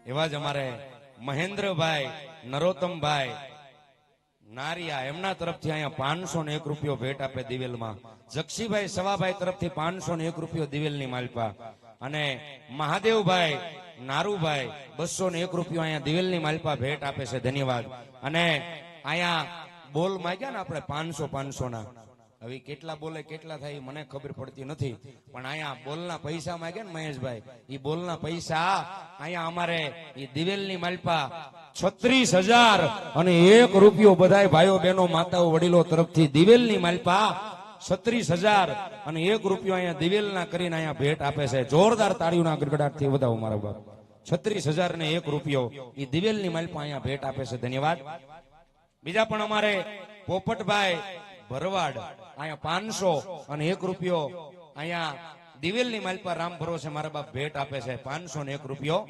એવા જ અમારે મહેન્દ્રભાઈ નરોત્તમભાઈ નારિયા એમના તરફથી અહીંયા 501 રૂપિયો ભેટ આપે દિવેલમાં. જક્ષીભાઈ સવાભાઈ તરફથી 501 રૂપિયો દિવેલની માલપા. અને મહાદેવભાઈ નારુભાઈ 201 રૂપિયો અહીંયા દિવેલની માલપા ભેટ આપે છે. ધન્યવાદ. અને અહીંયા બોલ માંગ્યા ને આપણે 500 ના, હવે કેટલા બોલે કેટલા થાય મને ખબર પડતી નથી, પણ અહીંયા બોલના પૈસા માંગ્યા ને મહેશભાઈ, એ બોલના પૈસા અહીંયા અમારે એ દિવેલની માલપા 36,001 રૂપિયો બધાય ભાઈઓ બહેનો માતાઓ વડીલો તરફથી દિવેલની માલપા 36,001 રૂપિયો અહીંયા દિવેલના કરીને અહીંયા ભેટ આપે છે. જોરદાર તાળીઓના ગડગડાટથી વધાવો મારા બાપ. 36,001 રૂપિયો એ દિવેલની માલપા અહીંયા ભેટ આપે છે. ધન્યવાદ. બીજા પણ અમારે પોપટભાઈ ભરવાડ અહીંયા 501 રૂપિયો અહીંયા દિવેલની માલપા રામ ભરોસે મારા બાપ ભેટ આપે છે. 501 રૂપિયો.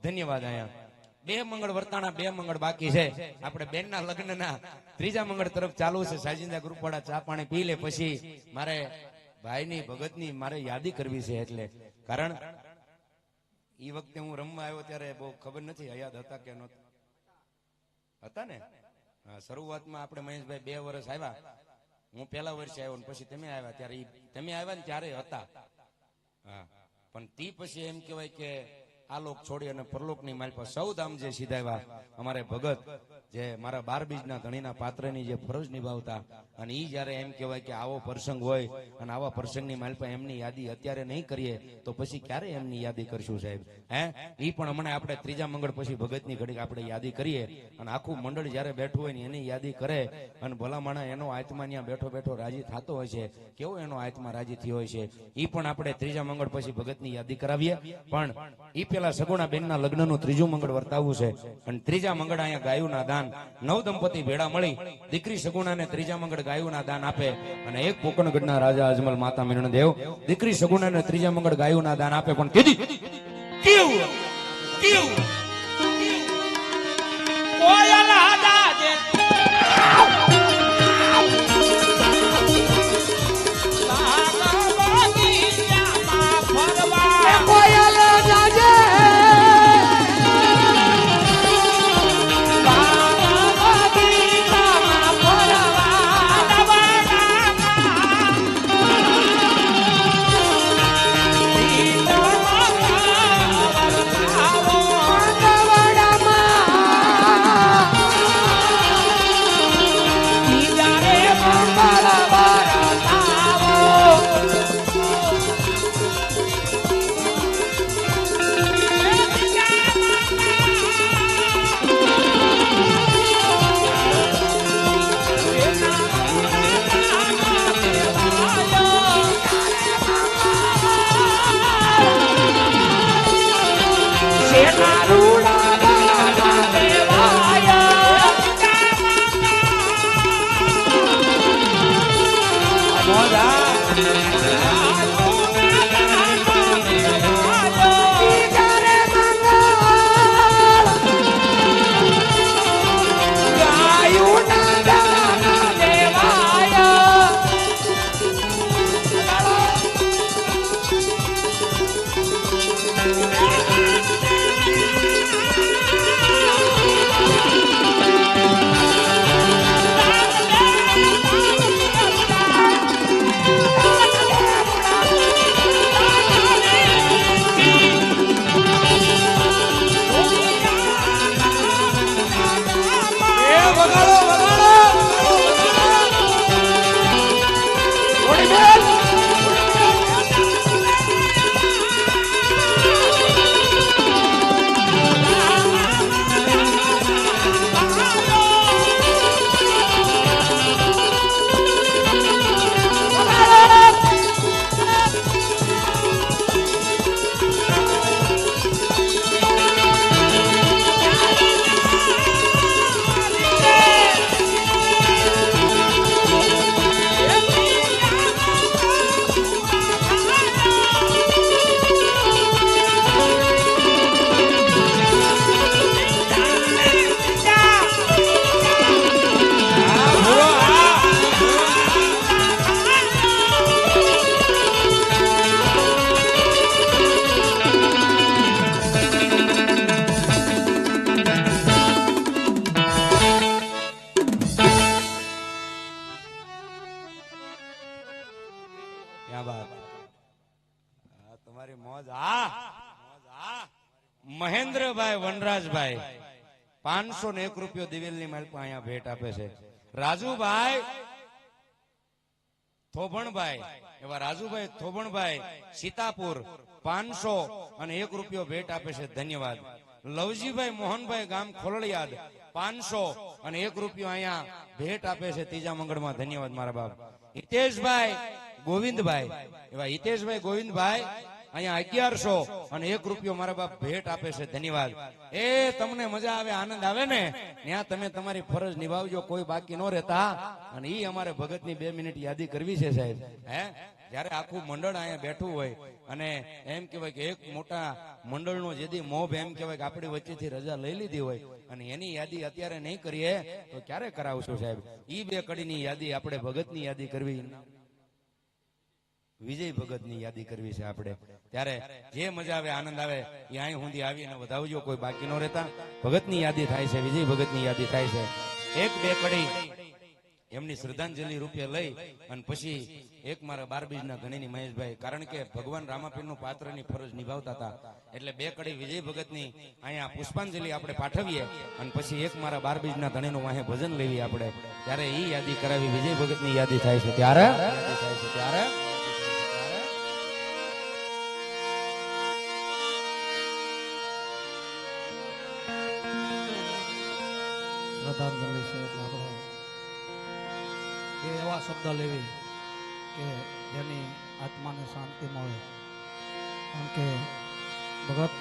ધન્યવાદ. અહીંયા 2 મંગળ વર્તાણા, 2 મંગળ બાકી છે. આપણે બેનના લગ્નના 3જા મંગળ તરફ ચાલુ છે. સાજિંદા ગ્રુપવાળા ચા પાણી પી લે પછી મારે ભાઈની ભગતની મારે યાદી કરવી છે. એટલે કારણ એ વખતે હું રમવા આવ્યો ત્યારે બહુ ખબર નથી યાદ હતા કે નહોતા, હતા ને? હા, શરૂઆતમાં આપણે મહેશભાઈ 2 વર્ષ આવ્યા, હું પહેલા વર્ષે આવ્યો ને પછી તમે આવ્યા, ત્યારે તમે આવ્યા ને ત્યારે હતા. હા, પણ તી પછી એમ કહેવાય કે આ લોક છોડી અને પરલોકની માલપા સૌ ધામ જે સીધાવ્યા અમારે ભગત જે મારા 12 બીજના ધણીના પાત્રની જે ફરજ નિભાવતા, અને ઈ જયારે એમ કહેવાય કે આવો પ્રસંગ હોય અને આવા પ્રસંગની માલપા એમની યાદી અત્યારે નહીં કરીએ તો પછી ક્યારે એમની યાદી કરશું સાહેબ? ઈ પણ હમણાં આપણે 3જા મંગળ પછી ભગતની ઘડી આપણે યાદી કરીએ અને આખું મંડળ જયારે બેઠું હોય ને એની યાદી કરે અને ભલા માણા એનો આત્મા ત્યાં બેઠો બેઠો રાજી થતો હોય છે, કેવો એનો આત્મા રાજી થયો હોય છે, ઈ પણ આપણે 3જા મંગળ પછી ભગતની યાદી કરાવીએ. પણ ઈ પેલા સગુણા બેનના લગ્નનું 3જું મંગળ વર્તાવવું છે. અને 3જા મંગળ અહીંયા ગાયુંના દાન 9 દંપતી ભેળા મળી દીકરી સગુણાને 3જા મંગળ ગાયુંના દાન આપે. અને એક પોકણગઢના રાજા અજમલ માતા મીરણ દેવ દીકરી સગુણાને 3જા મંગળ ગાયુંના દાન આપે. પણ કીધી કેવું કેવું કોયલ હાડા જે મહેન્દ્રભાઈ વનરાજભાઈ 501 રૂપિયો દિવેલની માલ પર અહીંયા ભેટ આપે છે. રાજુભાઈ થોભણભાઈ, એવા રાજુભાઈ થોભણભાઈ સીતાપુર 501 રૂપિયો ભેટ આપે છે. ધન્યવાદ. લવજીભાઈ મોહનભાઈ ગામ ખોલડિયાદ 501 રૂપિયો અહીંયા ભેટ આપે છે ત્રીજા મંગળમાં. ધન્યવાદ મારા બાપ. હિતેશભાઈ ગોવિંદભાઈ, એવા હિતેશભાઈ ગોવિંદભાઈ અહીંયા 1101 રૂપિયો મારા બાપ ભેટ આપે છે. ધન્યવાદ. એ તમને મજા આવે, આનંદ આવે ને, ત્યાં તમે તમારી ફરજ નિભાવજો, કોઈ બાકી ન રહેતા. અને ઈ અમારે ભગતની 2 મિનિટ યાદી કરવી છે સાહેબ. હે, જયારે આખું મંડળ અહીંયા બેઠું હોય અને એમ કહેવાય કે એક મોટા મંડળનો જેથી મોભ એમ કહેવાય કે આપણી વચ્ચેથી રજા લઈ લીધી હોય અને એની યાદી અત્યારે નહીં કરીએ તો ક્યારે કરાવશું સાહેબ? ઈ 2 કડીની યાદી આપણે ભગતની યાદી કરવી, વિજય ભગતની યાદી કરવી છે આપણે. ત્યારે જે મજા આવે, આનંદ આવે એ અહીં સુધી આવીને વધાવજો, કોઈ બાકી ન રહેતા. ભગતની યાદી થાય છે, વિજય ભગતની યાદી થાય છે. 1-2 કડી એમની શ્રદ્ધાંજલિ રૂપિયા લઈ અને પછી એક મારા 12 બીજના ધણીની મહેશભાઈ, કારણ કે ભગવાન રામાપીરનું પાત્રની ફરજ નિભાવતા હતા એટલે 2 કડી વિજય ભગતની અહીંયા પુષ્પાંજલિ આપણે પાઠવીએ અને પછી એક મારા 12 બીજના ધણીનું વાહે ભજન લેવી આપણે. ત્યારે ઈ યાદી કરાવી, વિજય ભગતની યાદી થાય છે. ત્યારે શ્રદ્ધાંજલિ છે એટલે આપણે બે એવા શબ્દ લેવી કે જેની આત્માને શાંતિ મળે. કારણ કે ભગત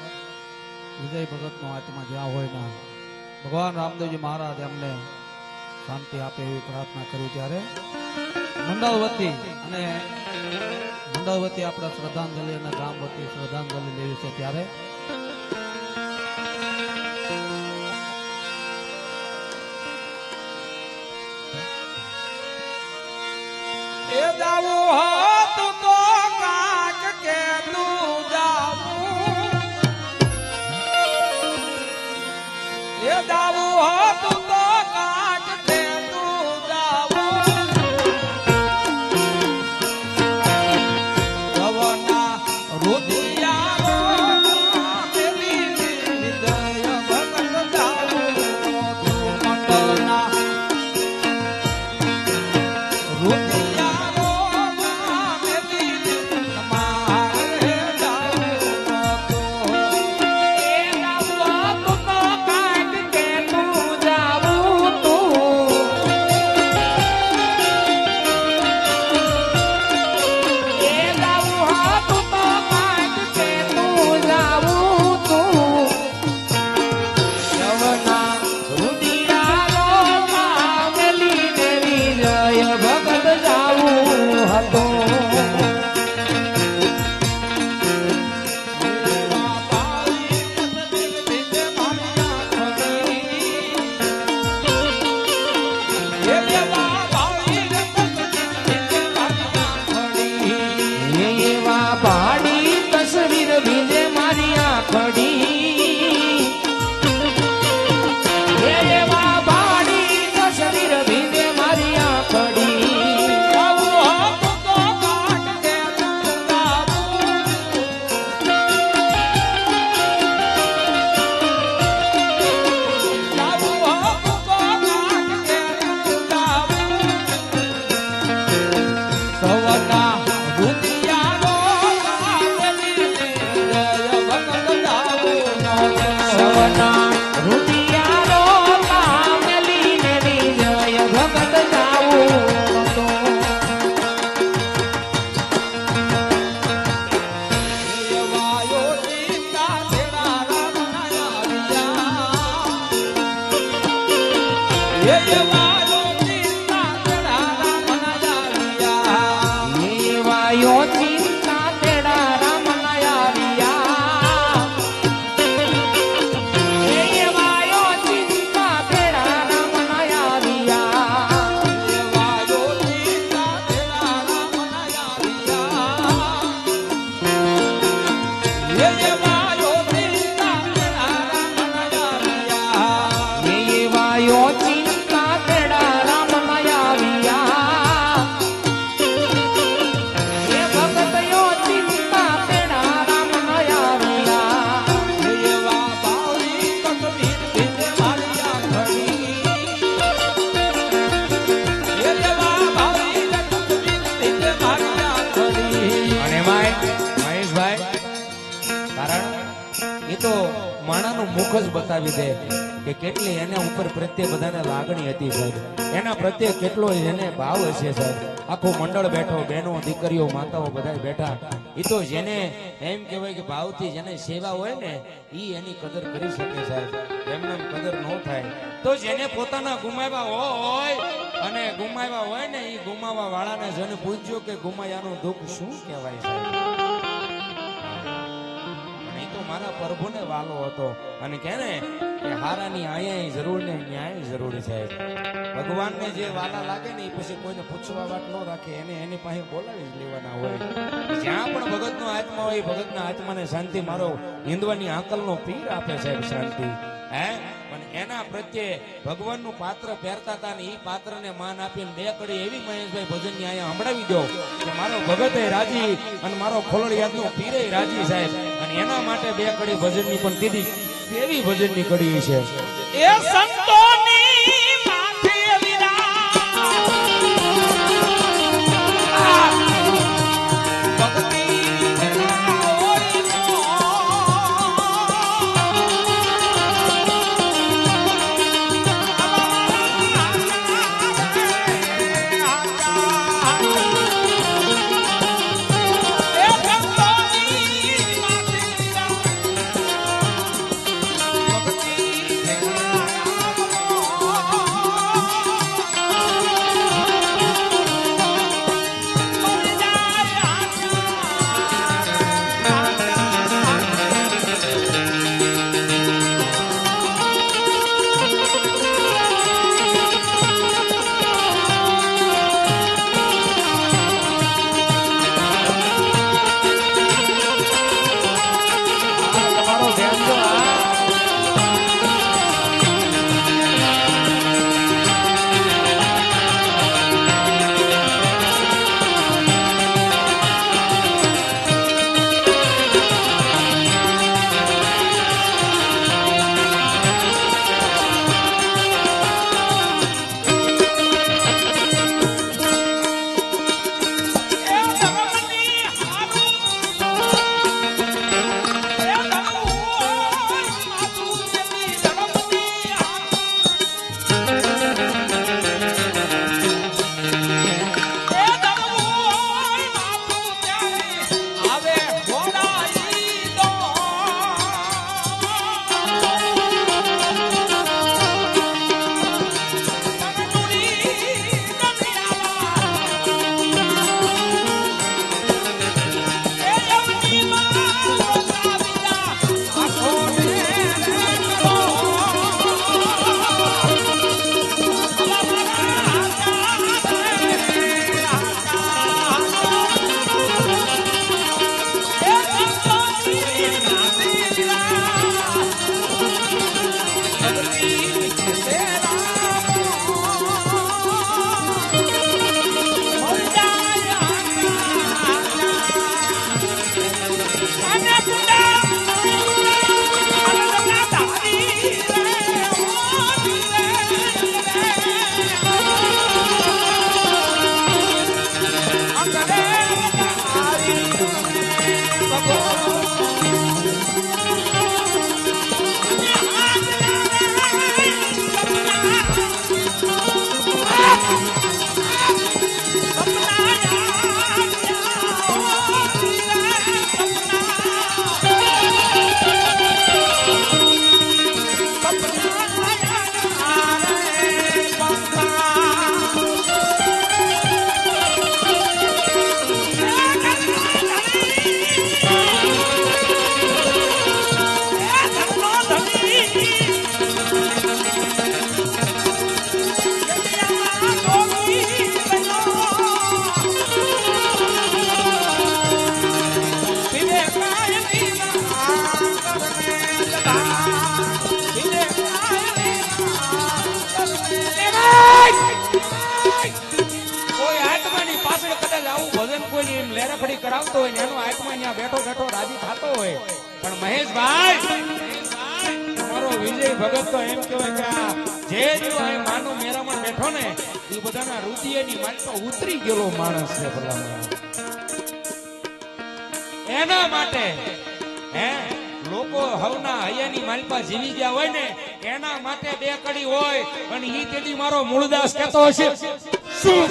વિજય ભગતનો આત્મા જ્યાં હોય ને, ભગવાન રામદેવજી મહારાજ એમને શાંતિ આપે એવી પ્રાર્થના કરું. ત્યારે મંડળ વતી આપણે શ્રદ્ધાંજલિ અને ગામ વતી શ્રદ્ધાંજલિ લેવી છે. ત્યારે એ જાવું હતું તો કાક કે તું જાવું, એ જાવું હતું તો કાક કે તું જાવું, ભવના રુદિયા દેવી વિદય ભગત જાવું, મંડળના રુદિયા ચિંતા માણાનું મુખ જ બતાવી દે કે કેટલી એના ઉપર પ્રત્યે બધાને લાગણી હતી સાહેબ, એના પ્રત્યે કેટલો એને ભાવ હશે સાહેબ. આખું મંડળ બેઠો, બહેનો, દીકરીઓ, માતાઓ બધા બેઠા. એ તો જેને એમ કહેવાય કે ભાવથી જેને સેવા હોય ને ઈ એની કદર કરી શકે સાહેબ. એમને કદર ન થાય તો જેને પોતાના ગુમાવ્યા હોય અને ગુમાવ્યા હોય ને એ ગુમાવા વાળાને જેને પૂછજો કે ગુમાયાનું દુઃખ શું કહેવાય સાહેબ. મારા પ્રભુને વાલો હતો અને કે ને કે હારાની આયા જરૂર ને ન્યાય જરૂર છે. ભગવાનને જે વાલા લાગે ને એ પછી કોઈને પૂછવા વાત ન રાખે, એને એની પાસે બોલાવી જ લેવાના હોય. જ્યાં પણ ભગતનો આત્મા હોય ભગતના આત્માને શાંતિ મારો હિંદવાની આકલનો પીર આપે સાહેબ શાંતિ. હે પણ એના પ્રત્યે ભગવાનનું પાત્ર પહેરતા હતા ને એ પાત્રને માન આપીને બે કડી એવી મહેશભાઈ ભજનની અહીંયા સંભળાવી દો કે મારો ભગત રાજી અને મારો ખોલડિયાદનો પીરે રાજી સાહેબ. અને એના માટે બે કડી ભજનની પણ કીધી એવી ભજનની કડી છે એ સંતોની માથે વિરા ભક્તિ લેરખડી કરાવતો હોય ને એનો આત્મા ત્યાં બેઠો બેઠો રાજી થતો હોય. પણ મહેશભાઈ તમારો વિજય ભગત તો એમ કહેવાય કે આ જે આ માનું મેરામણ બેઠો ને એ બધાના હૃદયની માનતો ઉતરી ગયેલો માણસ છે ભલામણ. એના માટે હે લોકો લોકો હવના હૈયાની માલપા જીવી ગયા હોય ને એના માટે બે કડી હોય અને ઈ તેદી મારો મૂળદાસ કહેતો હશે શું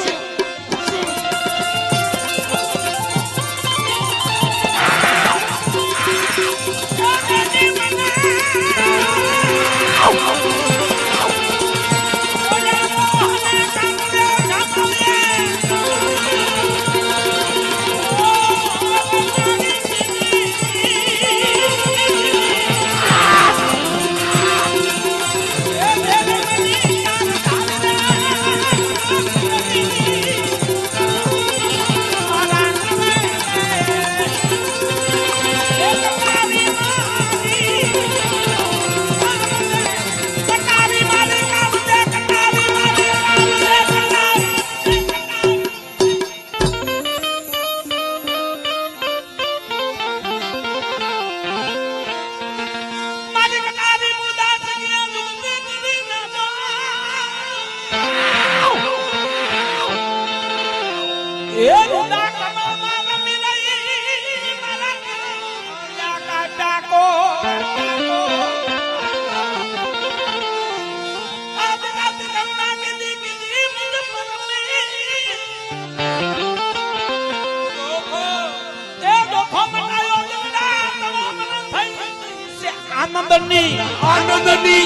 આનંદની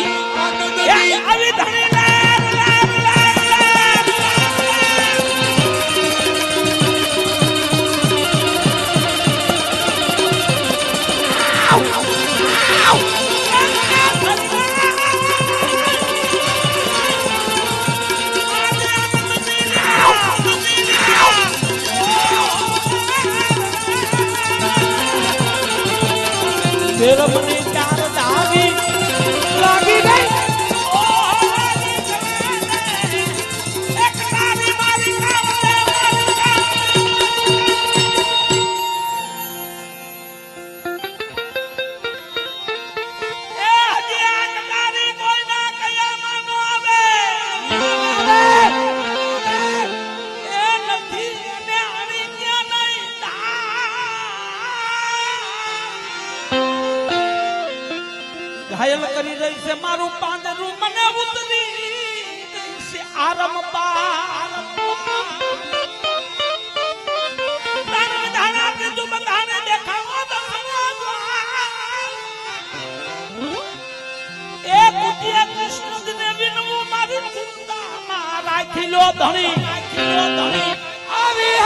આવી ધણી રમણી ચાર ધાવી લાગી ગઈ ઘાયલ કરી રહી છે મારું પાંદરું મને ઉતરી છે આરમ રાખી લો ધણી આવી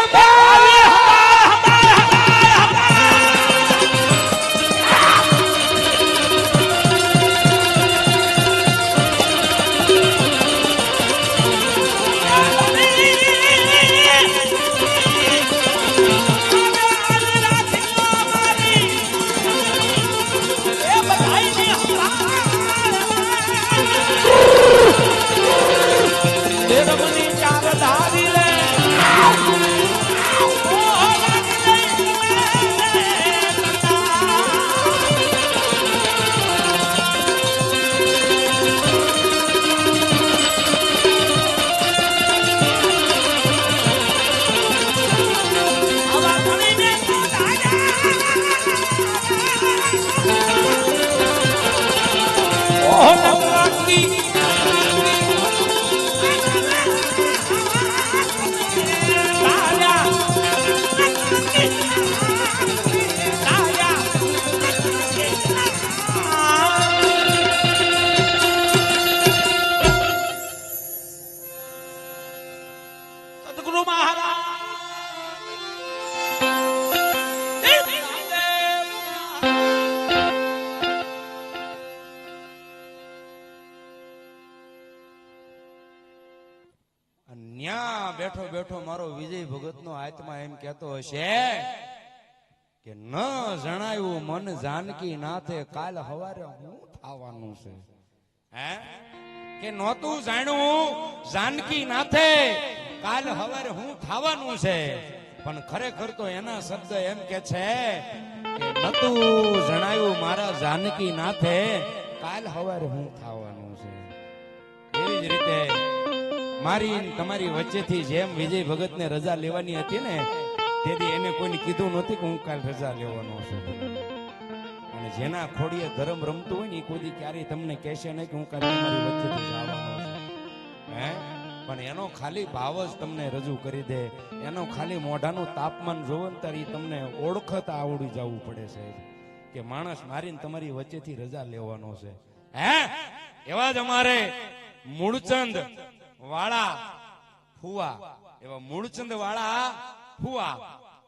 ન્યા બેઠો બેઠો મારો વિજય ભગત નો આત્મા એમ કહેતો હશે કે ન જણાયું મન જાનકી નાથે કાલ હવારે હું થવાનું છે હે કે નહોતું જાણ્યું જાનકી નાથે કાલ હવારે હું થવાનું છે પણ ખરેખર તો એના શબ્દ એમ કે છે કે નતું જણાયું મારા જાનકી નાથે કાલ હવારે હું થવાનું છે એવી જ રીતે મારી તમારી વચ્ચેથી જેમ વિજય ભગત ને રજા લેવાની હતી ને તેથી એને કોઈને કીધું નહોતું કે હું કાલ રજા લેવાનો છું અને જેના ખોડીએ ધર્મ રમતું હોય ને એ કોઈ દી ક્યારેય તમને કહેશે નહીં કે હું કાંઈ તમારી વચ્ચેથી જ આવવાનો છું. હે પણ એનો ખાલી ભાવ જ તમને રજૂ કરી દે, એનો ખાલી મોઢાનું તાપમાન જોવો ને ત્યારે તમને ઓળખતા આવડી જવું પડે સાહેબ કે માણસ મારીને તમારી વચ્ચેથી રજા લેવાનો છે. હે એવા જ અમારે મૂળચંદ વાળા ફુવા, એવા મૂળચંદ વાળા ફુવા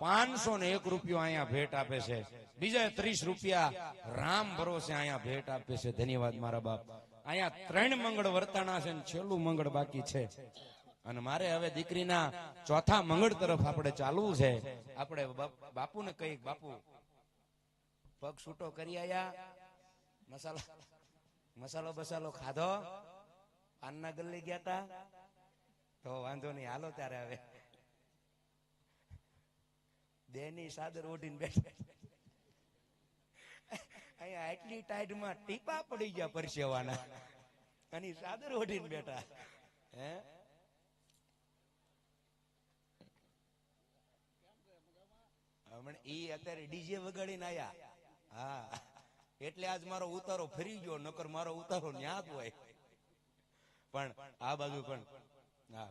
501 રૂપિયો અહીંયા ભેટ આપે છે. બીજા 30 રૂપિયા રામ ભરોસે અહીંયા ભેટ આપે છે. ધન્યવાદ મારા બાપ. અહીંયા 3 મંગળ વર્તાણા છે ને છેલ્લું મંગળ બાકી છે. અને મારે હવે દીકરીના ચોથા મંગળ તરફ આપણે ચાલવું છે. આપણે બાપુને કઈ બાપુ પગ છૂટો કરી આયા, મસાલો બસાલો ખાધો, પાનના ગલ્લે ગયા તા, તો વાંધો નહીં, હાલો ત્યારે હવે દેની સાદર ઓઢીને બેઠા. અહીંયા આટલી ટાઈટમાં ટીપા પડી ગયા પરસેવાના અને સાદર ઓઢીને બેઠા. હે હમણાં ઈ અત્યારે ડીજે વગાડીને આયા. હા એટલે આજ મારો ઉતારો ફરી ગયો, નકર મારો ઉતારો ન્યા જ હોય. પણ આ બાજુ પણ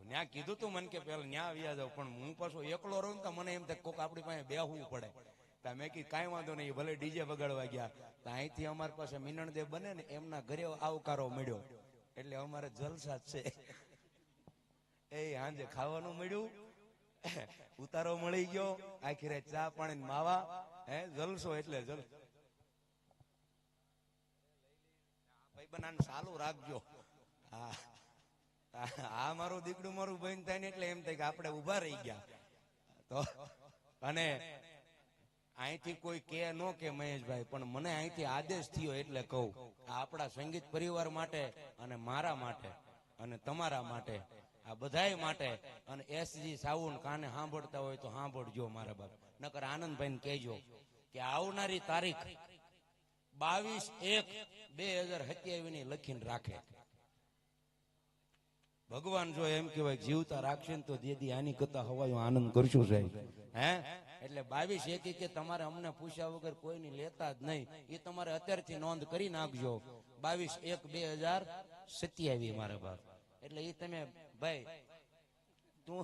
ન્યા કીધું તું મને કે પેલા ન્યા વ્યા જાવ, પણ હું પાછો એકલો રહું તો મને એમ થાય કોક આપણી પાસે બેહવું પડે. મેં કીધું કાંઈ વાંધો નહીં, ભલે ડીજે વગાડવા ગયા. તો અહીંથી અમારી પાસે મીનણદેવ બને ને એમના ઘરે આવકારો મળ્યો, એટલે અમારે જલસા જ છે. એ હાંજે ખાવાનું મળ્યું, ઉતારો મળી ગયો, આખી રાત ચા પાણી માવા, હે જલસો એટલે જલ. ભાઈ બનાને ચાલુ રાખજો. હા આ મારું દીકડું મારું બહેન થાય ને એટલે એમ થાય કે આપણે ઉભા રહી ગયા. તો અને અહીંથી કોઈ કે નો કે મહેશભાઈ, પણ મને અહીંથી આદેશ થયો એટલે કહું. આ આપણા સંગીત પરિવાર માટે અને મારા માટે અને તમારા માટે, આ બધાય માટે. અને એસજી સાઉન્ડ કાને સાંભળતા હોય તો સાંભળજો મારા બાપ, નકર આનંદભાઈને કહેજો કે આવનારી તારીખ 22/1/2027 ની લખીને રાખે. ભગવાન જો એમ કહેવાય જીવતા રાખશે ને તો દીદી આની કરતા હવાયો આનંદ કરશું સાહેબ. હે એટલે 22/1 કે તમારે અમને પૂછ્યા વગર કોઈની લેતા જ નહીં, એ તમારે અત્યારથી નોંધ કરી નાખજો. 22/1/2027 મારા બાપ. એટલે એ તમે ભાઈ તું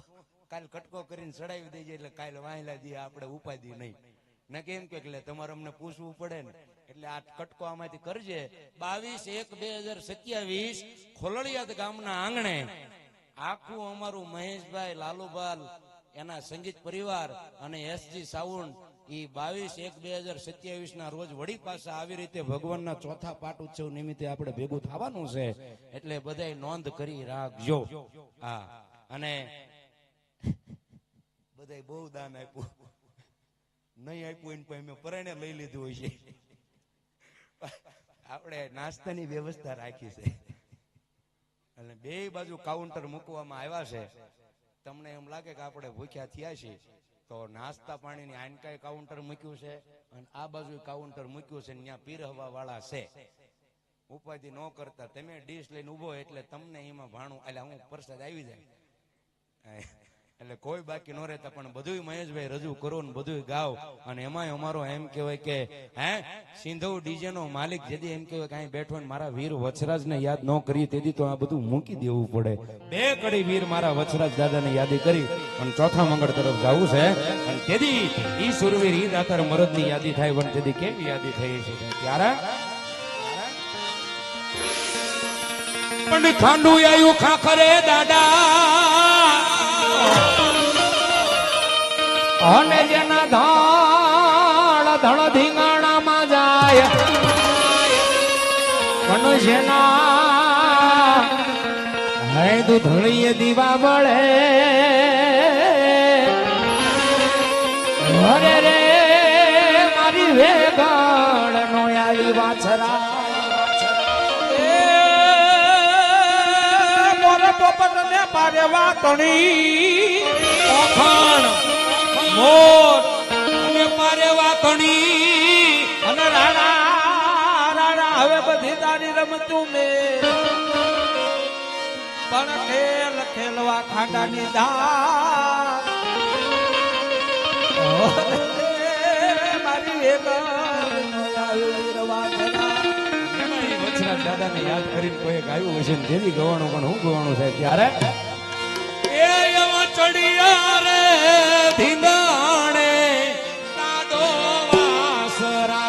કાલ કટકો કરીને ચડાવી દેજે, એટલે કાલ વાહેલા દી આપણે ઉપાધી નહીં ને કેમ કે એટલે તમારે અમને પૂછવું પડે ને, એટલે આ કટકો આમાંથી કરજે. 22/1/2027 ખોલડિયાદ ગામના આંગણે આખું અમારું મહેશભાઈ લાલુભાલ એના સંગીત પરિવાર અને એસજી સાઉન્ડ ઈ 22/1/2027 ના રોજ વડી પાસે આવી રીતે ભગવાનના ચોથા પાટ ઉત્સવ નિમિત્તે આપણે ભેગું થવાનું છે. એટલે બધાય નોંધ કરી રાખજો. હા અને બધાય બહુ દાન આપ્યું, નહીં આપ્યું એને મેં પરાણે લઈ લીધું હોય છે. આપણે નાસ્તાની વ્યવસ્થા રાખી છે, એટલે બે બાજુ કાઉન્ટર મૂકવામાં આવ્યા છે. તમને એમ લાગે કે આપણે ભૂખ્યા થયા છીએ તો નાસ્તા પાણીની આનકાઈ કાઉન્ટર મૂક્યું છે અને આ બાજુ કાઉન્ટર મૂક્યું છે. ત્યાં પીરહવા વાળા છે, ઉપાધિ ન કરતા. તમે ડીશ લઈને ઉભો એટલે તમને એમાં ભાણું એટલે હું પ્રસાદ આવી જાય, એટલે કોઈ બાકી ન રહેતા. પણ બધું મહેશભાઈ રજૂ કરો ને બધું ગાવ. અને એમાંય અમારો એમ કહેવાય કે હે સિંધુ ડીજે નો માલિક જેદી એમ કહેવાય કે અહીં બેઠો ને મારા વીર વછરાજ ને યાદ ન કરી તેદી તો આ બધું મૂકી દેવું પડે. બે કડી વીર મારા વછરાજ દાદા ને યાદી કરી અને ચોથા મંગળ તરફ જવું છે. અને તેદી ઈ સુરવીર ઈ દાતાર મરદ ની યાદી થાય, પણ તેદી કેવી યાદી થઈ છે ત્યારે પણ ખાંડુ આયુ ખાખરે દાદા અને જેના ધાળ ધળ ધીંગાણામાં જાય મનુષ્યના હે દૂધળીએ દીવા બળે. અરે રે મારી વેગળ નો આવી વાછરા મોરે પોપટ ને પારે વાતણી ઓખણ મોર અને મારે વાતણી અને રાણા રાણા હવે બધી તારી રમતું મે પણ ખેલ ખેલવા ખાડાની દા મારી વેગળ એમાં ઈ વચરાજ દાદાને યાદ કરીને કોઈ ગાયું હશે ને જેથી ગવાનું પણ હું ગવાનું છે ત્યારે એ એવા ચડિયા રે ધીંગાણે દાદો વાસરા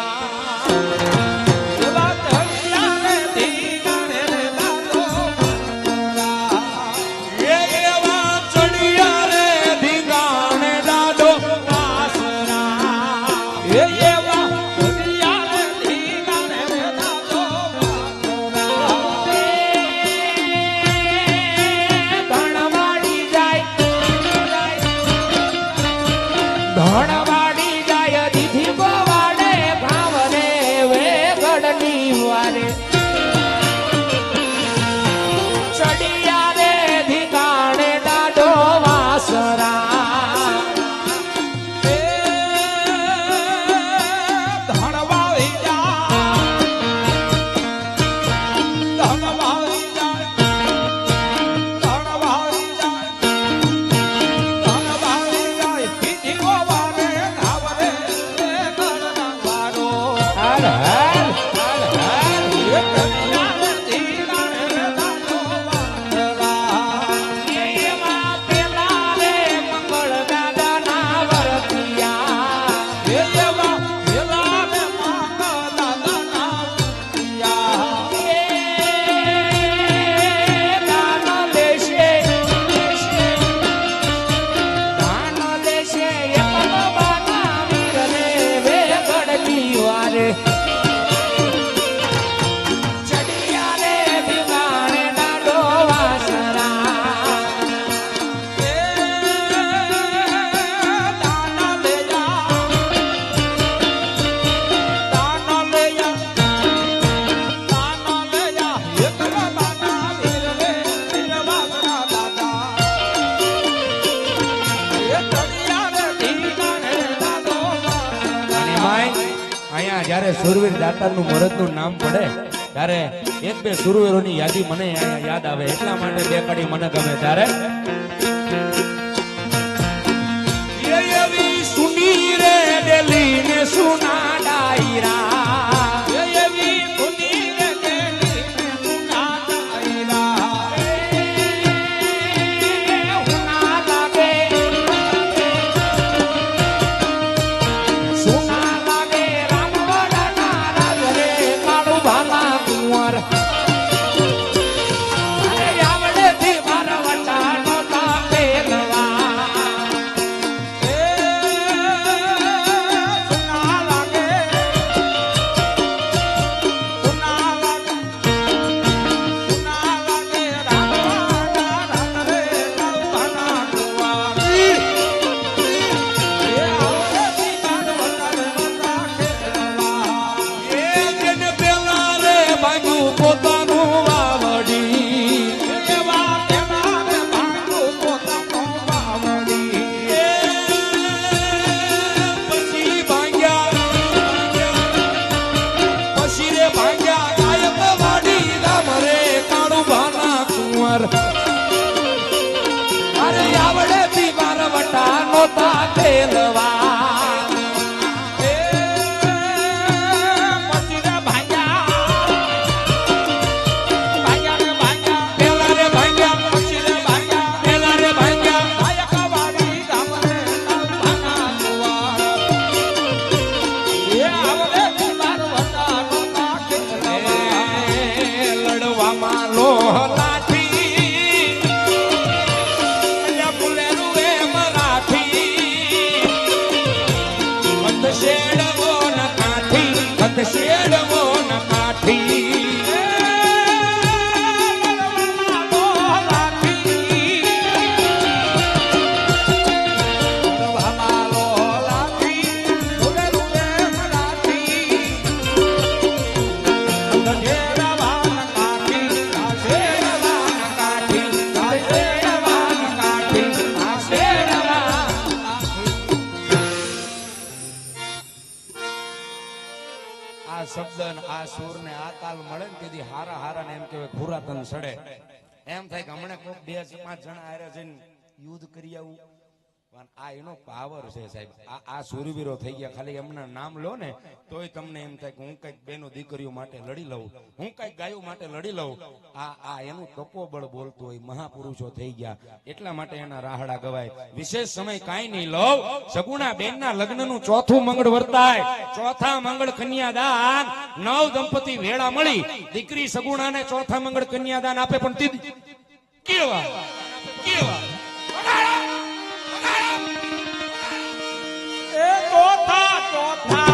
ધણવાડી જાય દીધી ગોવાડે ભાવ રે વેગડની વારે ચડિયા રે ધીકાણે દાડો વાસરા ધણવાડી જાય ધણવાડી જ્યારે સુરવીર દાતારનું મરદનું નામ પડે ત્યારે એક બે સુરવીરોની યાદી મને અહીંયા યાદ આવે એટલા માટે બે કડી મને ગમે ત્યારે એવી સુની રે ડેલી ને સુના ડાયરા એવી સુની રે ડેલી ને સુના ડાયરા હુના લાગે સુના અરે આવડે થી બારવટા નોતા તેલવા લડવામાં લોહલા શેડવો ન કાઠી આ શબ્દ આ સુર ને આ તાલ મળે ને તેથી હારા હારા ને એમ કહેવાય પુરાતન સડે એમ થાય કે હમણાં કોક 2-5 જણા હારે જઈને યુદ્ધ કરી આવું પણ આ એનો પાવર છે સાહેબ. આ સુરવીરો થઈ ગયા, ખાલી એમના નામ લો ને તોય તમને એમ થાય કે હું કઈક બેનો દીકરીઓ માટે લડી લઉં, હું કઈક ગાયો માટે લડી લઉં. આ એનું તપોબળ બોલતું હોય, મહાપુરુષો થઈ ગયા એટલા માટે એના રાહડા ગવાય. વિશેષ સમય કાંઈ નહીં લઉં. સગુણા બેનના લગ્નનું ચોથું મંગળ વર્તાય. ચોથા મંગળ કન્યાદાન, 9 દંપતી વેળા મળી દીકરી સગુણાને ચોથા મંગળ કન્યાદાન આપે. પણ કેવા કેવા એ ચોથા ચોથા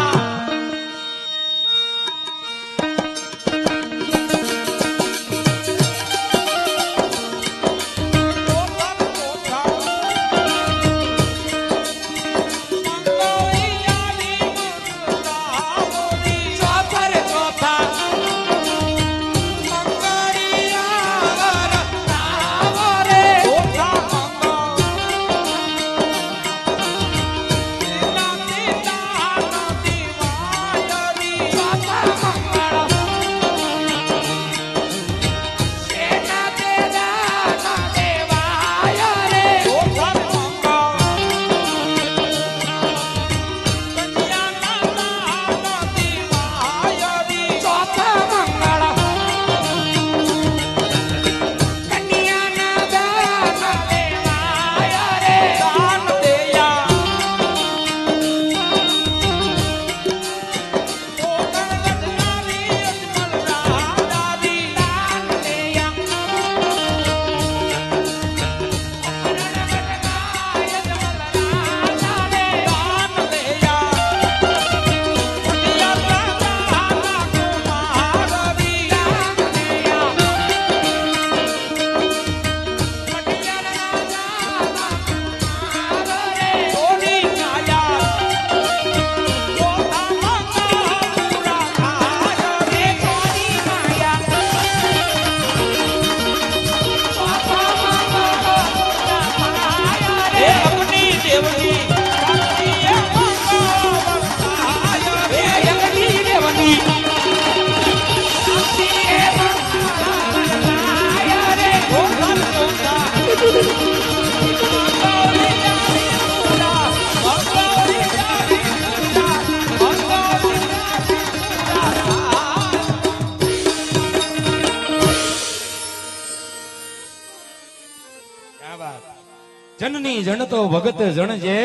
જનની જણતો ભગત જણજે,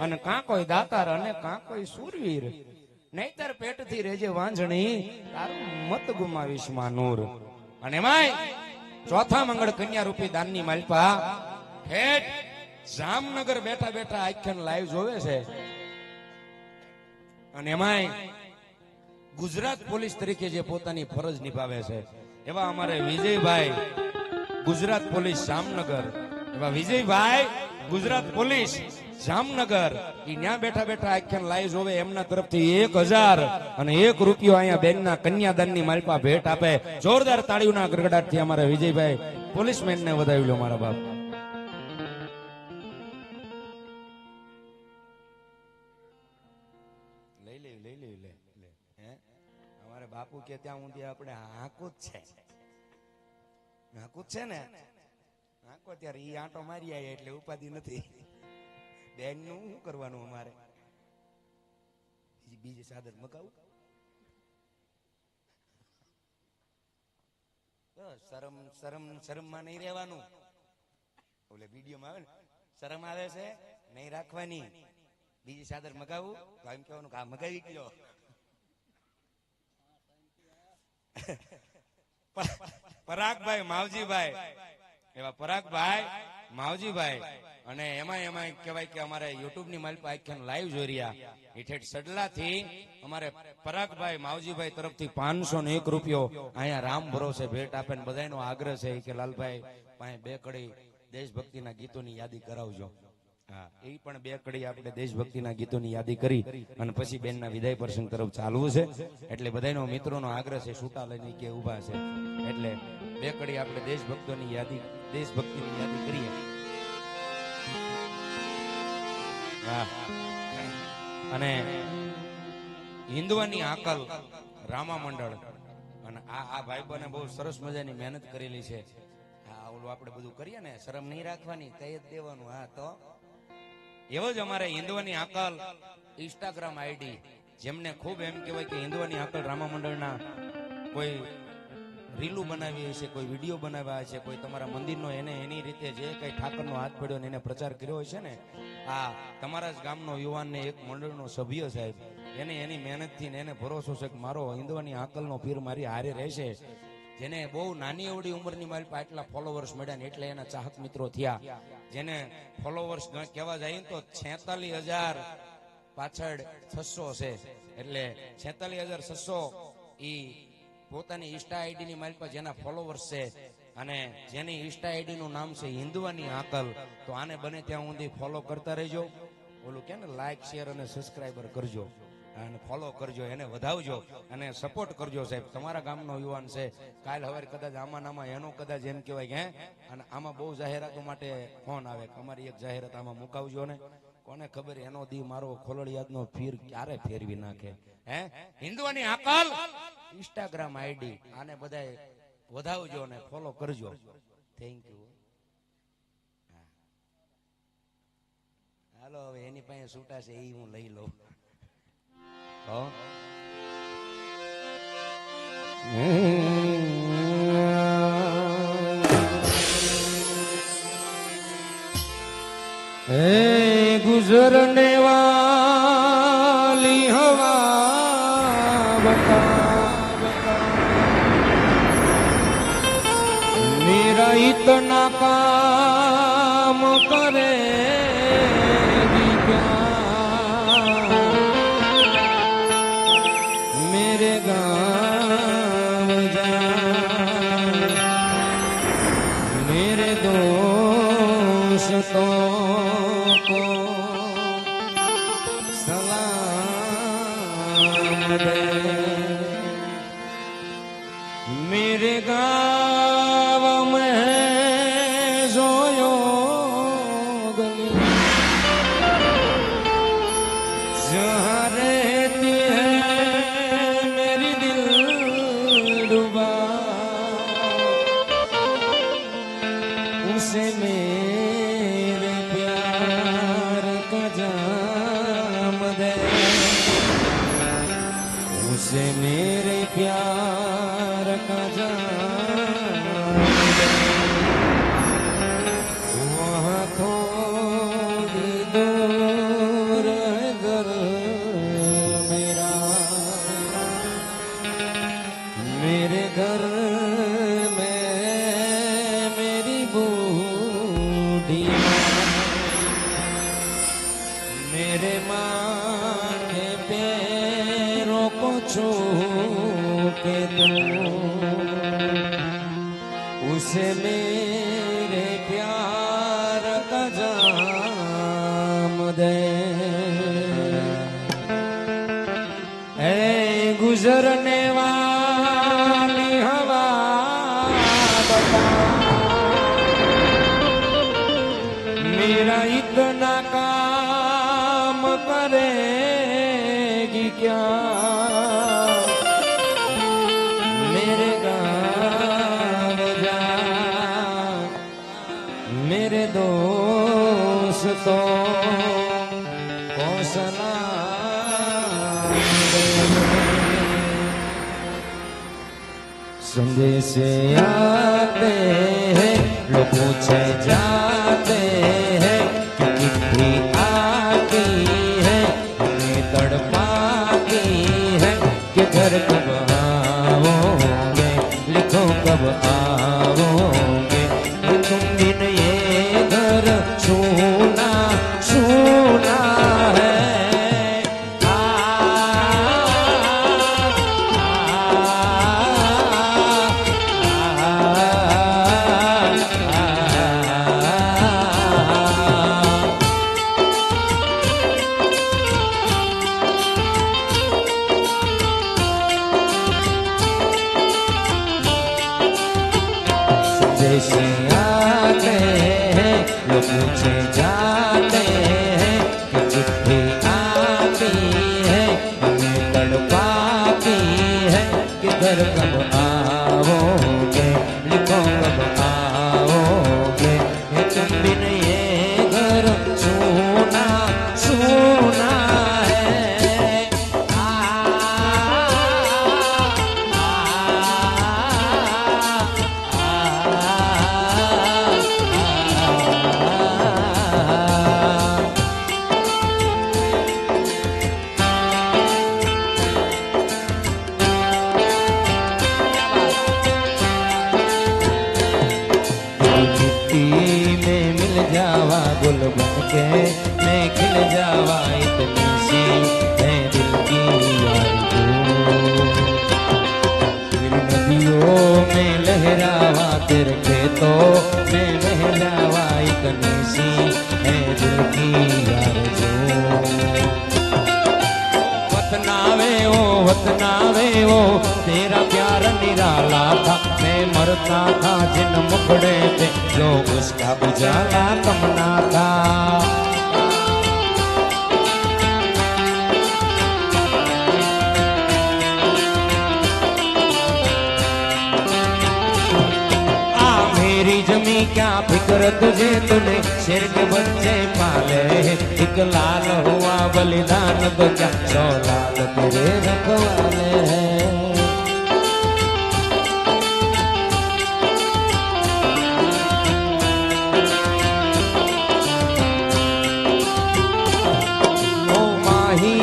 અને કાં કોઈ દાતાર અને કાં કોઈ સુરવીર. નહીતર પેટથી રેજે વાંજણી, તારું મત ગુમાવીશ માં નૂર. અને એમાંય ચોથા મંગળ કન્યા રૂપી દાનની માલપા ઠેઠ જામનગર બેઠા બેઠા આખ્યાન લાઈવ જોવે છે. અને એમાંય ગુજરાત પોલીસ તરીકે જે પોતાની ફરજ નિભાવે છે એવા અમારે વિજયભાઈ, ગુજરાત પોલીસ જામનગર, એવા વિજયભાઈ ગુજરાત પોલીસ જામનગર, ઈ ન્યા બેઠા બેઠા આખ્યાન લાઈવ જોવે. એમના તરફથી 1001 રૂપિયો અહીંયા બેનના કન્યાદાનની માલપા ભેટ આપે. જોરદાર તાળીઓના ગડગડાટથી અમારા વિજયભાઈ પોલીસમેનને વધાવી લો મારા બાપ. અમારે બાપુ કે ત્યાં ઊંધી આપણે હાકું જ છે ને, હાકો ત્યારે ઈ આંટો મારી આયા એટલે ઉપાધિ નથી. બેન નું શું કરવાનું અમારે? બીજી સાદર મગાવું? શરમ શરમ શરમમાં નહીં રહેવાનું. ઓલે વિડીયોમાં આવે ને, શરમ આવે છે નહીં રાખવાની. બીજી સાદર મગાવું તો એમ કહેવાનું કે આ મગાવી ગયો. પરાગભાઈ માવજીભાઈ, એવા પરાગભાઈ માવજીભાઈ, અને એમાં કહેવાય કે અમારે યુટ્યુબ ની માલપા આખ્યાન લાઈવ જોઈ રહ્યા. હેઠેઠ સડલાથી અમારે પરાગભાઈ માવજીભાઈ તરફથી 501 રૂપિયો અહીંયા રામ ભરોસે ભેટ આપે. ને બધાનો આગ્રહ છે કે લાલભાઈ પાસે 2 કડી દેશભક્તિના ગીતોની યાદી કરાવજો. હા, એ પણ 2 કડી આપણે દેશભક્તિના ગીતોની યાદી કરી અને પછી બેનના વિદાય પ્રસંગ તરફ ચાલવું છે. એટલે બધાનો મિત્રોનો આગ્રહ છે, છૂટા લઈને કે ઉભા છે, એટલે 2 કડી આપણે દેશભક્તોની યાદી, દેશભક્તિની યાદી કરીએ. અને હિન્દવાની આકલ રામા મંડળ, અને આ ભાઈબોને બહુ સરસ મજાની મહેનત કરેલી છે. ઓલું આપણે બધું કરીએ ને, શરમ નહીં રાખવાની, કહી જ દેવાનું. હા, તો એવો જ અમારે હિન્દુઓની આકલ ઇન્સ્ટાગ્રામ આઈડી, જેમને ખૂબ એમ કહેવાય કે હિન્દુઓની આકલ રામા મંડળના કોઈ રીલું બનાવી હશે, કોઈ વિડીયો બનાવ્યા હશે, કોઈ તમારા મંદિરનો એને એની રીતે જે કઈ ઠાકરનો હાથ પડ્યો ને એને પ્રચાર કર્યો હશે ને, આ તમારા જ ગામનો યુવાનને એક મંડળનો સભ્ય સાહેબ, એને એની મહેનતથી ને એને ભરોસો છે કે મારો હિન્દુઓની આકલનો પીર મારી હારે રહેશે, જેને બહુ નાની એવડી ઉંમરની મારી પાસે આટલા ફોલોવર્સ મળ્યા ને એટલે એના ચાહક મિત્રો થયા, જેને ફોલોવર્સ કહેવા જાય તો 46,000 પાછળ 600 છે, એટલે 46,600 ઈ પોતાની ઇન્સ્ટા આઈડી ની મારી પાસે જેના ફોલોવર્સ છે અને જેની ઇન્સ્ટા આઈડી નું નામ છે હિન્દુઓની આકલ, તો આને બને ત્યાં સુધી ફોલો કરતા રહેજો. ઓલું કે ને લાઈક શેર અને સબસ્ક્રાઈબર કરજો અને ફોલો કરજો, એને વધાવજો અને સપોર્ટ કરજો સાહેબ. તમારા ગામનો યુવાન છે, કાલ હવે કદાચ આમાં એનો કદાચ એમ કહેવાય કે અને આમાં બહુ જાહેરાતો માટે ફોન આવે કે અમારી એક જાહેરાત આમાં મુકાવજો ને, કોને ખબર એનો દી મારો ખોલડિયાદનો પીર ક્યારે ફેરવી નાખે. હિન્દુઓની આકલ ઇન્સ્ટાગ્રામ આઈડી, આને બધાય વધાવજો ને ફોલો કરજો. Thank you. હાલો હવે એની પાસે છૂટા છે એ હું લઈ લઉં. હે ગુજરને વાલી હવા બતા मेरा इतना काम करेगी क्या मेरे गाँव जा मेरे दोस्तों को सलाम दे मेरे गाँव में जोयो गली जहाँ रहती है मेरी दिल डूबा उसे मेरे प्यार का जाम दे उसे मेरे प्यार का जाम दे वहाँ थोड़ी दूर है घर मेरा मेरे घर में मेरी बूढ़ी माँ मेरे माँ के पैरों को छू के तू उसे मेरे प्यार का जाम दे ऐ गुजरने वाली हवा बता मेरा इतना काम करेगी क्या मेरे गाँव जा मेरे दोस्तों को सलाम दे संदेश आते हैं लोग पूछे जाते हैं कि चिट्ठी आती है हमें तड़पाती है कि घर कब आओगे लिखो कब आओगे तुम बिन ये घर सुना सुना है जैसे आते हैं लोग पूछे जाते हैं कि चिट्ठी आती है हमें तड़पाती है कि घर कब आओगे लिखो कब आओगे तुम बिन ये घर सुना के मैं खिल जावा इतनी सी है दिल की आरज़ू। फिर नदियों में लहरावा तेरे खेतों में लहरावा इतनी सी है दिल की आरज़ू। वतनावे ओ तेरा प्यार निराला था, मैं मरता था जिन मुखड़े पे जो उसका उजाला तमना था। मेरी जमी क्या फिक्र तुझे, तूने शेर के बच्चे पाले, एक लाल हुआ बलिदान तो क्या 100 लाल तेरे रखवाले हैं। ओ माही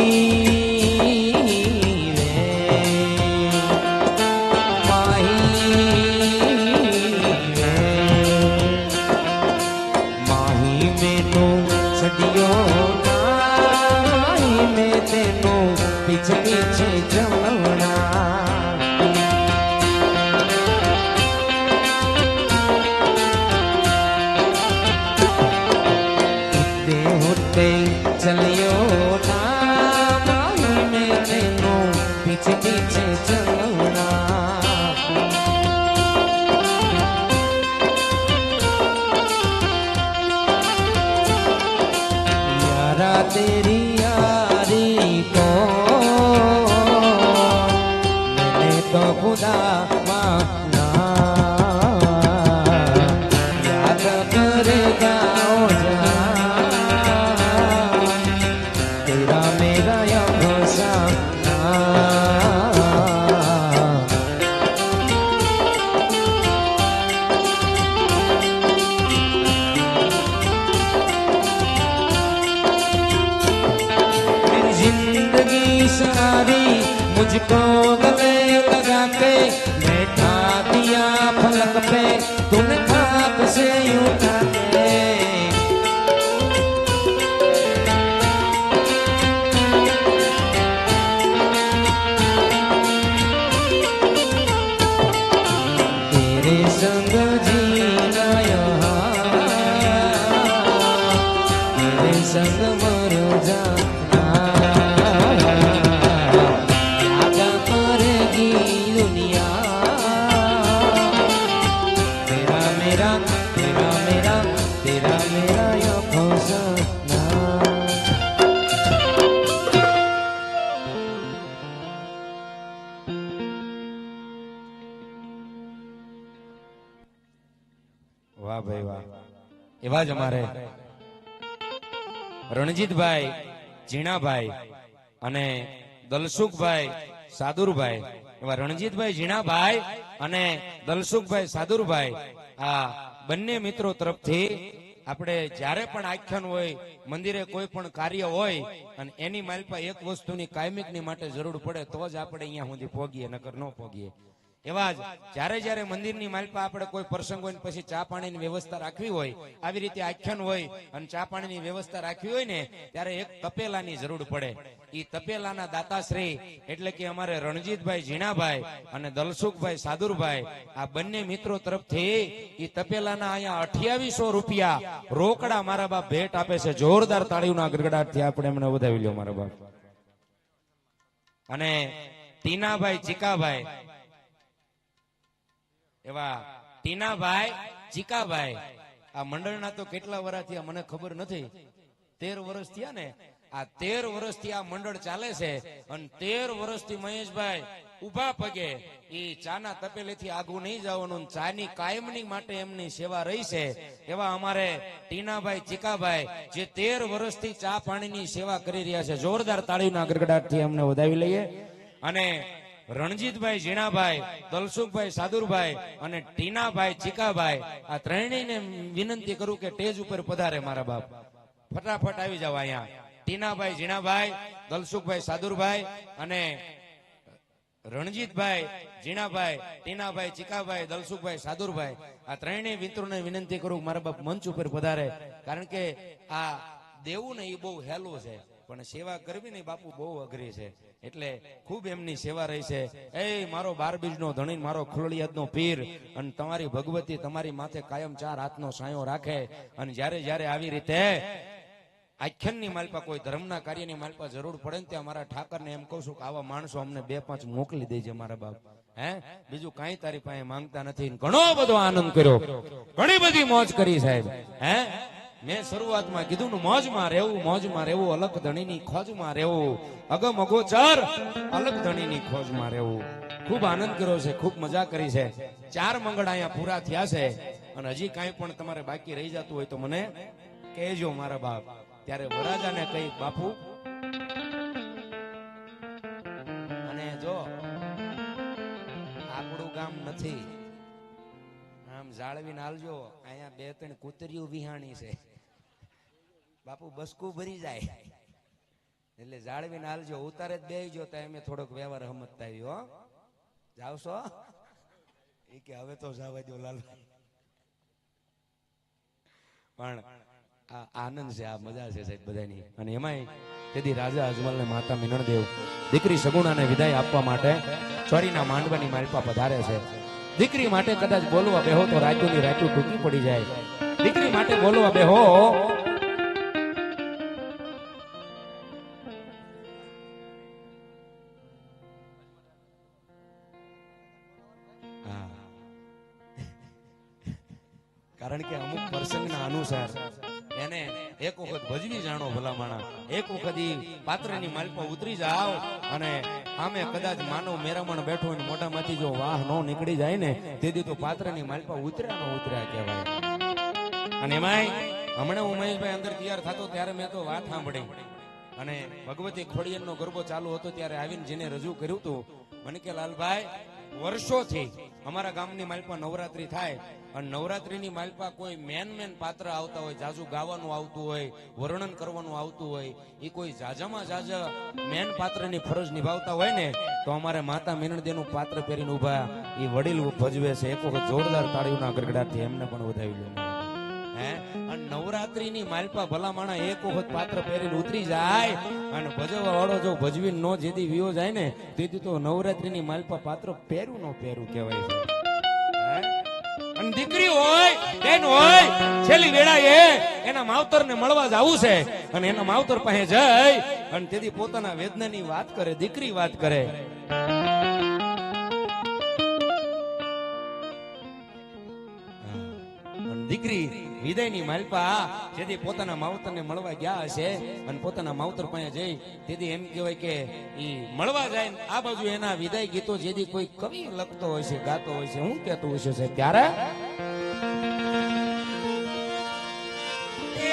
पीछे पीछे चलना, उठते उठते चलियो ना, माही में तेनू पीछे पीछे चलना। यारा तेरी तो खुदा माना याद करेगा तेरा मेरा या फसाना। मेरी जिंदगी सारी मुझको गले लगा के बैठा दिया फलक पे, तूने खाक से उठा के। तेरे संग जीना यहाँ, तेरे संग मर जाना। तेरा मेरा या फसाना। વાહ ભાઈ વાહ. એવા જ અમારે રણજીતભાઈ ઝીણાભાઈ અને દલસુખભાઈ સાદુરભાઈ, એવા રણજીતભાઈ ઝીણાભાઈ અને દલસુખભાઈ સાદુરભાઈ, આ બંને મિત્રો તરફથી આપણે જ્યારે પણ આખ્યાન હોય, મંદિરે કોઈ પણ કાર્ય હોય અને એની માલપા એક વસ્તુની કાયમિકની માટે જરૂર પડે તો જ આપણે અહીંયા સુધી પહોંચીએ, નકર ન પહોંચીએ. એવા જ જ્યારે મંદિરની માલપા આપણે કોઈ પ્રસંગ હોય પછી ચા પાણીની વ્યવસ્થા રાખવી હોય, આવી રીતે આખ્યાન હોય અને ચા પાણીની વ્યવસ્થા રાખવી હોય ને, ત્યારે એક તપેલાની જરૂર પડે. ઈ તપેલાના દાતાશ્રી એટલે કે અમારે રણજીતભાઈ ઝીણાભાઈ અને દલસુખભાઈ સાદુરભાઈ, આ બંને મિત્રો તરફથી ઈ તપેલાના અહીંયા 2800 રૂપિયા રોકડા મારા બાપ ભેટ આપે છે. જોરદાર તાળીઓના ગડગડાટથી આપણે એમને વધાવી લ્યો મારા બાપ. અને ટીનાભાઈ ચીકાભાઈ, એવા ટીનાભાઈ ચીકાભાઈ, આ મંડળના તો કેટલા વર્ષ થયા મને ખબર નથી, 13 વર્ષ થયા ને. આ 13 વર્ષથી આ મંડળ ચાલે છે અને 13 વર્ષથી મહેશભાઈ ઉભા પગે ઈ ચાના તપેલેથી આગું નહીં જવાનું, ચાની કાયમની માટે એમની સેવા રહી છે. એવા અમારે ટીનાભાઈ ચીકાભાઈ જે 13 વર્ષથી ચા પાણીની સેવા કરી રહ્યા છે, જોરદાર તાળીના ગડગડાટથી એમને વધાવી લઈએ. અને રણજીતભાઈ ઝીણાભાઈ, દલસુખભાઈ સાદુરભાઈ અને ટીનાભાઈ ચીકાભાઈ, આ ત્રણેયને વિનંતી કરું કે સ્ટેજ ઉપર પધારે મારા બાપ. ફટાફટ આવી જાવ અહીંયા. ટીનાભાઈ ઝીણાભાઈ, દલસુખભાઈ સાદુરભાઈ અને રણજીતભાઈ ઝીણાભાઈ, ટીનાભાઈ ચીકાભાઈ, દલસુખભાઈ સાદુરભાઈ, આ ત્રણેય મિત્રોને વિનંતી કરું મારા બાપ મંચ ઉપર પધારે. કારણ કે આ દેવું ને એ બહુ હેલું છે, પણ સેવા કરવી ને બાપુ બહુ અઘરી છે. એટલે ખૂબ એમની સેવા રહી છે. એ મારો 12 બીજનો ધણી, મારો ખોળિયાદનો પીર, અને તમારી ભગવતી તમારી માથે કાયમ 4 હાથનો સાયો રાખે. અને જ્યારે જ્યારે આવી રીતે આખ્યાનની માલપા કોઈ ધર્મના કાર્યની માલપા જરૂર પડે ને ત્યાં મારા ઠાકરને એમ કહું છું કે આવા માણસો અમને 2-5 મોકલી દેજે મારા બાપ. હે બીજું કાંઈ તારી પાસે માંગતા નથી. ઘણો બધો આનંદ કર્યો, ઘણી બધી મોજ કરી સાહેબ. હે મેં શરૂઆતમાં કીધું ને મોજમાં રહેવું, અલગ ધણીની ખોજમાં રહેવું, અગમ અગોચર અલગ ધણીની ખોજમાં રહેવું. ખૂબ આનંદ કર્યો છે, ખૂબ મજા કરી છે. 4 મંગળ અહીંયા પૂરા થયા છે, અને હજી કાંઈ પણ તમારે બાકી રહી જતું હોય તો મને કહેજો મારા બાપ. ત્યારે વરાજાને કઈ બાપુ, અને જો આપણું ગામ નથી, આમ જાળવીને હાલજો. અહીંયા 2-3 કૂતરીઓ વિહાણી છે બાપુ, બસકું ભરી જાય એટલે જાળવીને હાલજો. ઉતારે જ બેહજો તો અમે થોડોક વ્યવહાર હમતતા આવ્યો. જાવશો એ કે હવે તો જવા દો લાલ. પણ આ આનંદ છે, આ મજા છે સાહેબ બધાની. અને એમાંય તેથી રાજા અજમલ ને માતા મિનળદેવ દીકરી સગુણાને વિદાય આપવા માટે ચોરીના માંડવાની માલપા પધારે છે. દીકરી માટે કદાચ બોલવા બેહો તો રાત્યોની રાત્યો ટૂંકી પડી જાય. દીકરી માટે બોલવા બેહો કારણ કે અમુક પ્રસંગના અનુસાર એને એક વખત ભજવી જાણો ભલા માણા. એક વખત ઈ પાત્રની માલપા ઉતરી જાવ અને આમે કદાચ માનવ મેરામણ બેઠો હોય મોઢામાંથી જો વાહ નો નીકળી જાય ને તેથી તો પાત્રની માલપા ઉતર્યા નો ઉતર્યા કહેવાય. અને એમાંય હમણાં હું મહેશભાઈ અંદર તૈયાર થતો ત્યારે મેં તો વાત સાંભળી, અને ભગવતી ખોડિયારનો ગરબો ચાલુ હતો ત્યારે આવીને જેને રજૂ કર્યું હતું મને કે લાલભાઈ વર્ષોથી અમારા ગામની માલપા નવરાત્રી થાય, અને નવરાત્રીની માલપા કોઈ મેન પાત્ર આવતા હોય, જાજુ ગાવાનું આવતું હોય, વર્ણન કરવાનું આવતું હોય, એ કોઈ જાજામાં જાજા મેન પાત્રની ફરજ નિભાવતા હોય ને તો અમારે માતા મિનળદેવનું પાત્ર પહેરીને ઉભા એ વડીલ ભજવે છે. એક વખત જોરદાર તાળીઓના ગડગડાટથી એમને પણ વધાવી લે. હે અને નવરાત્રીની માલપા ભલા માણા એક વખત પાત્ર પહેરીને ઉતરી જાય અને ભજવવા વાળો જો ભજવી નો જેથી વિયો જાય ને તેથી તો નવરાત્રીની માલપા પાત્ર પહેરું નો પહેરું કહેવાય છે. અને દીકરી હોય બેન હોય છેલ્લી વેળાએ એના માવતરને મળવા જવું છે, અને એના માવતર પાસે જઈ અને તેથી પોતાના વેદનાની વાત કરે, દીકરી વાત કરે. દીકરી વિદાયની માલપા જેથી પોતાના માવતરને મળવા ગયા હશે અને પોતાના માવતર પાસે જઈ તેથી એમ કહેવાય કે ઈ મળવા જાય. આ બાજુ એના વિદાય ગીતો જેથી કોઈ કવિ લખતો હોય છે, ગાતો હોય છે, હું કહેતો હોય છે ત્યારે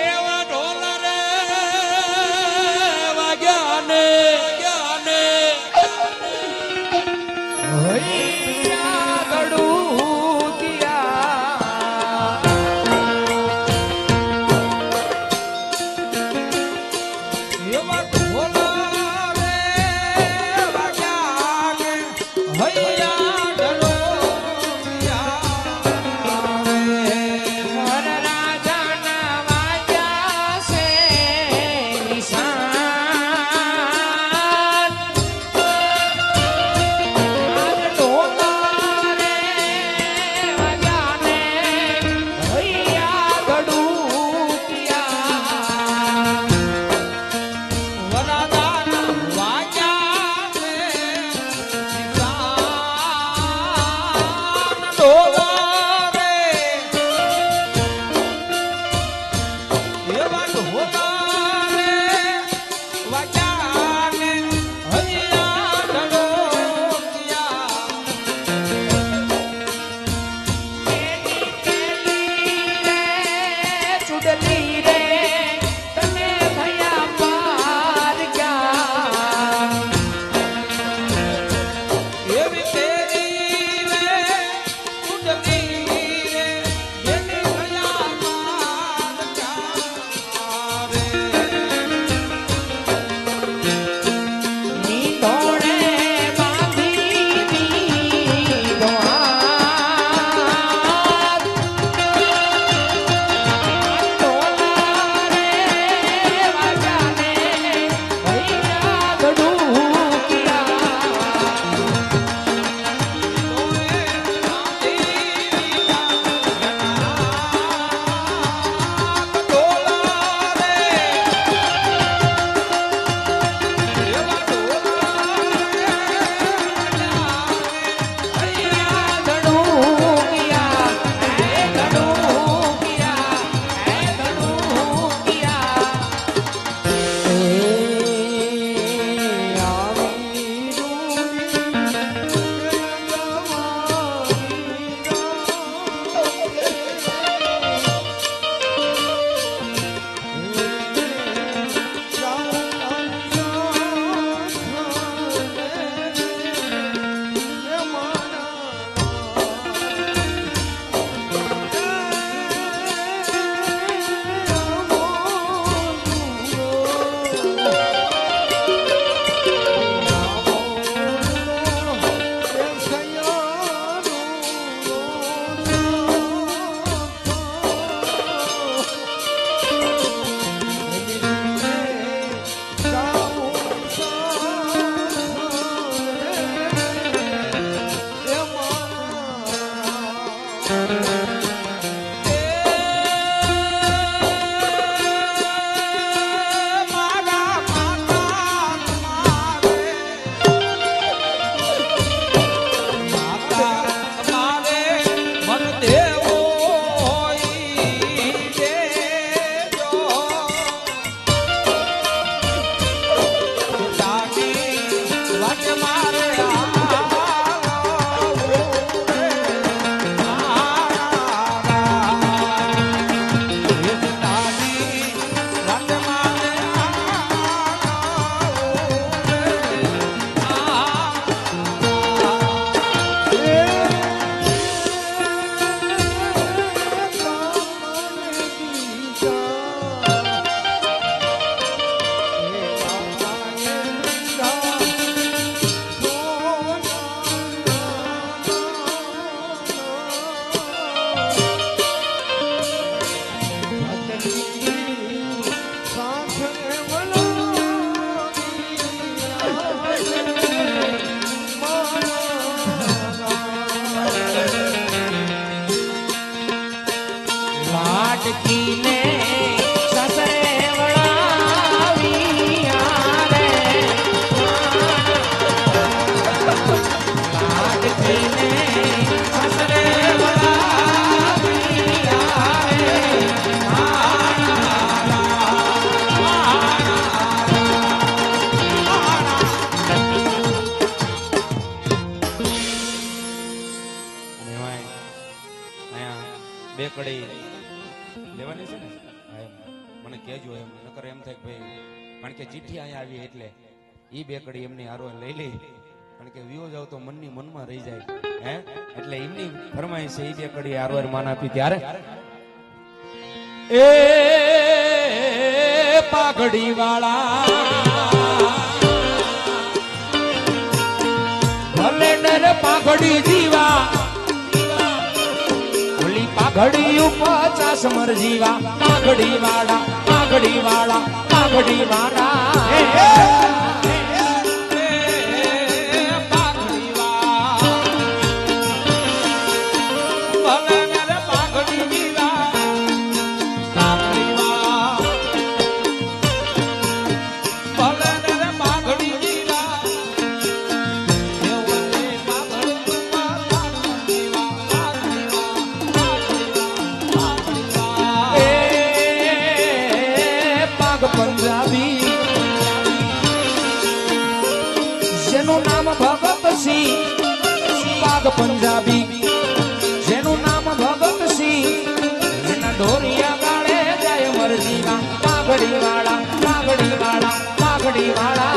એવા ઢોલ રે વાગ્યા ને બે કડી લેવાની છે ને હા, એમ મને કહેજો એમ નકર એમ થાય કે ભાઈ કારણ કે ચિઠ્ઠી અહીંયા આવી એટલે ઈ બે કડી એમની હારો લઈ લઈ કારણ કે વિયો જાવ તો મનની મનમાં રહી જાય હે એટલે એમની ફરમાઈશ છે ઈ બે કડી હારવાર માન આપી ત્યારે એ પાઘડી વાળા ભલે ડર પાઘડી જીવા ઓલી પાઘડી ઉપર ચાસમર જીવા પાઘડી વાળા પાઘડી વાળા પાઘડી વાળા પંજાબી જેનું નામ ભગત સિંહ પાગ પંજાબી જેનું નામ ભગત સિંહ એના ઢોરિયા ગાળે જાય મરજીમાં પાઘડી વાળા પાઘડી વાળા પાઘડી વાળા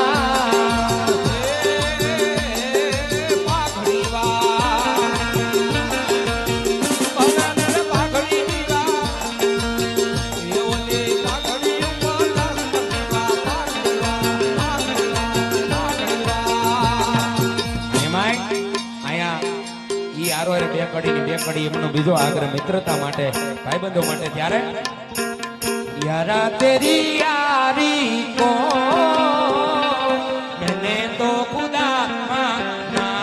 બે કડી એમનો બીજો આગ્રહ મિત્રતા માટે ભાઈબંધો માટે ત્યારે યારા તેરી યારી કો મેને તો ખુદા માના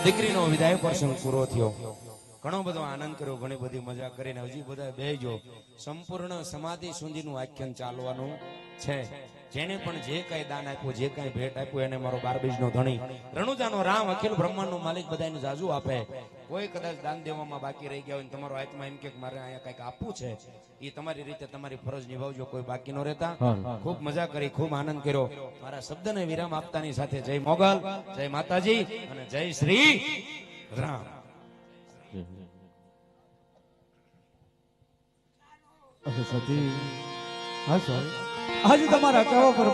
દીકરીનો વિદાય પ્રસંગ પૂરો થયો ઘણો બધો આનંદ કર્યો ઘણી બધી મજા કરીને હજી બધા બેહજો સંપૂર્ણ સમાધિ સુધીનું આખ્યાન ચાલવાનું છે જેને પણ જે કઈ દાન આપ્યું જે કઈ ભેટ આપ્યું એને મારો 12 બીજનો ધણી રણુજાનો રામ અખિલ બ્રહ્માંડનો માલિક બધાને જાજુ આપે કોઈ કદાચ દાન દેવામાં બાકી રહી ગયા હોય તમારો આત્મા એમ કે મારે અહીંયા કઈક આપવું છે એ તમારી રીતે તમારી ફરજ નિભાવજો કોઈ બાકી ન રહેતા ખૂબ મજા કરી ખૂબ આનંદ કર્યો મારા શબ્દને વિરામ આપતાની સાથે જય મોગલ જય માતાજી અને જય શ્રી રામ આજે તમારા કહેવા પર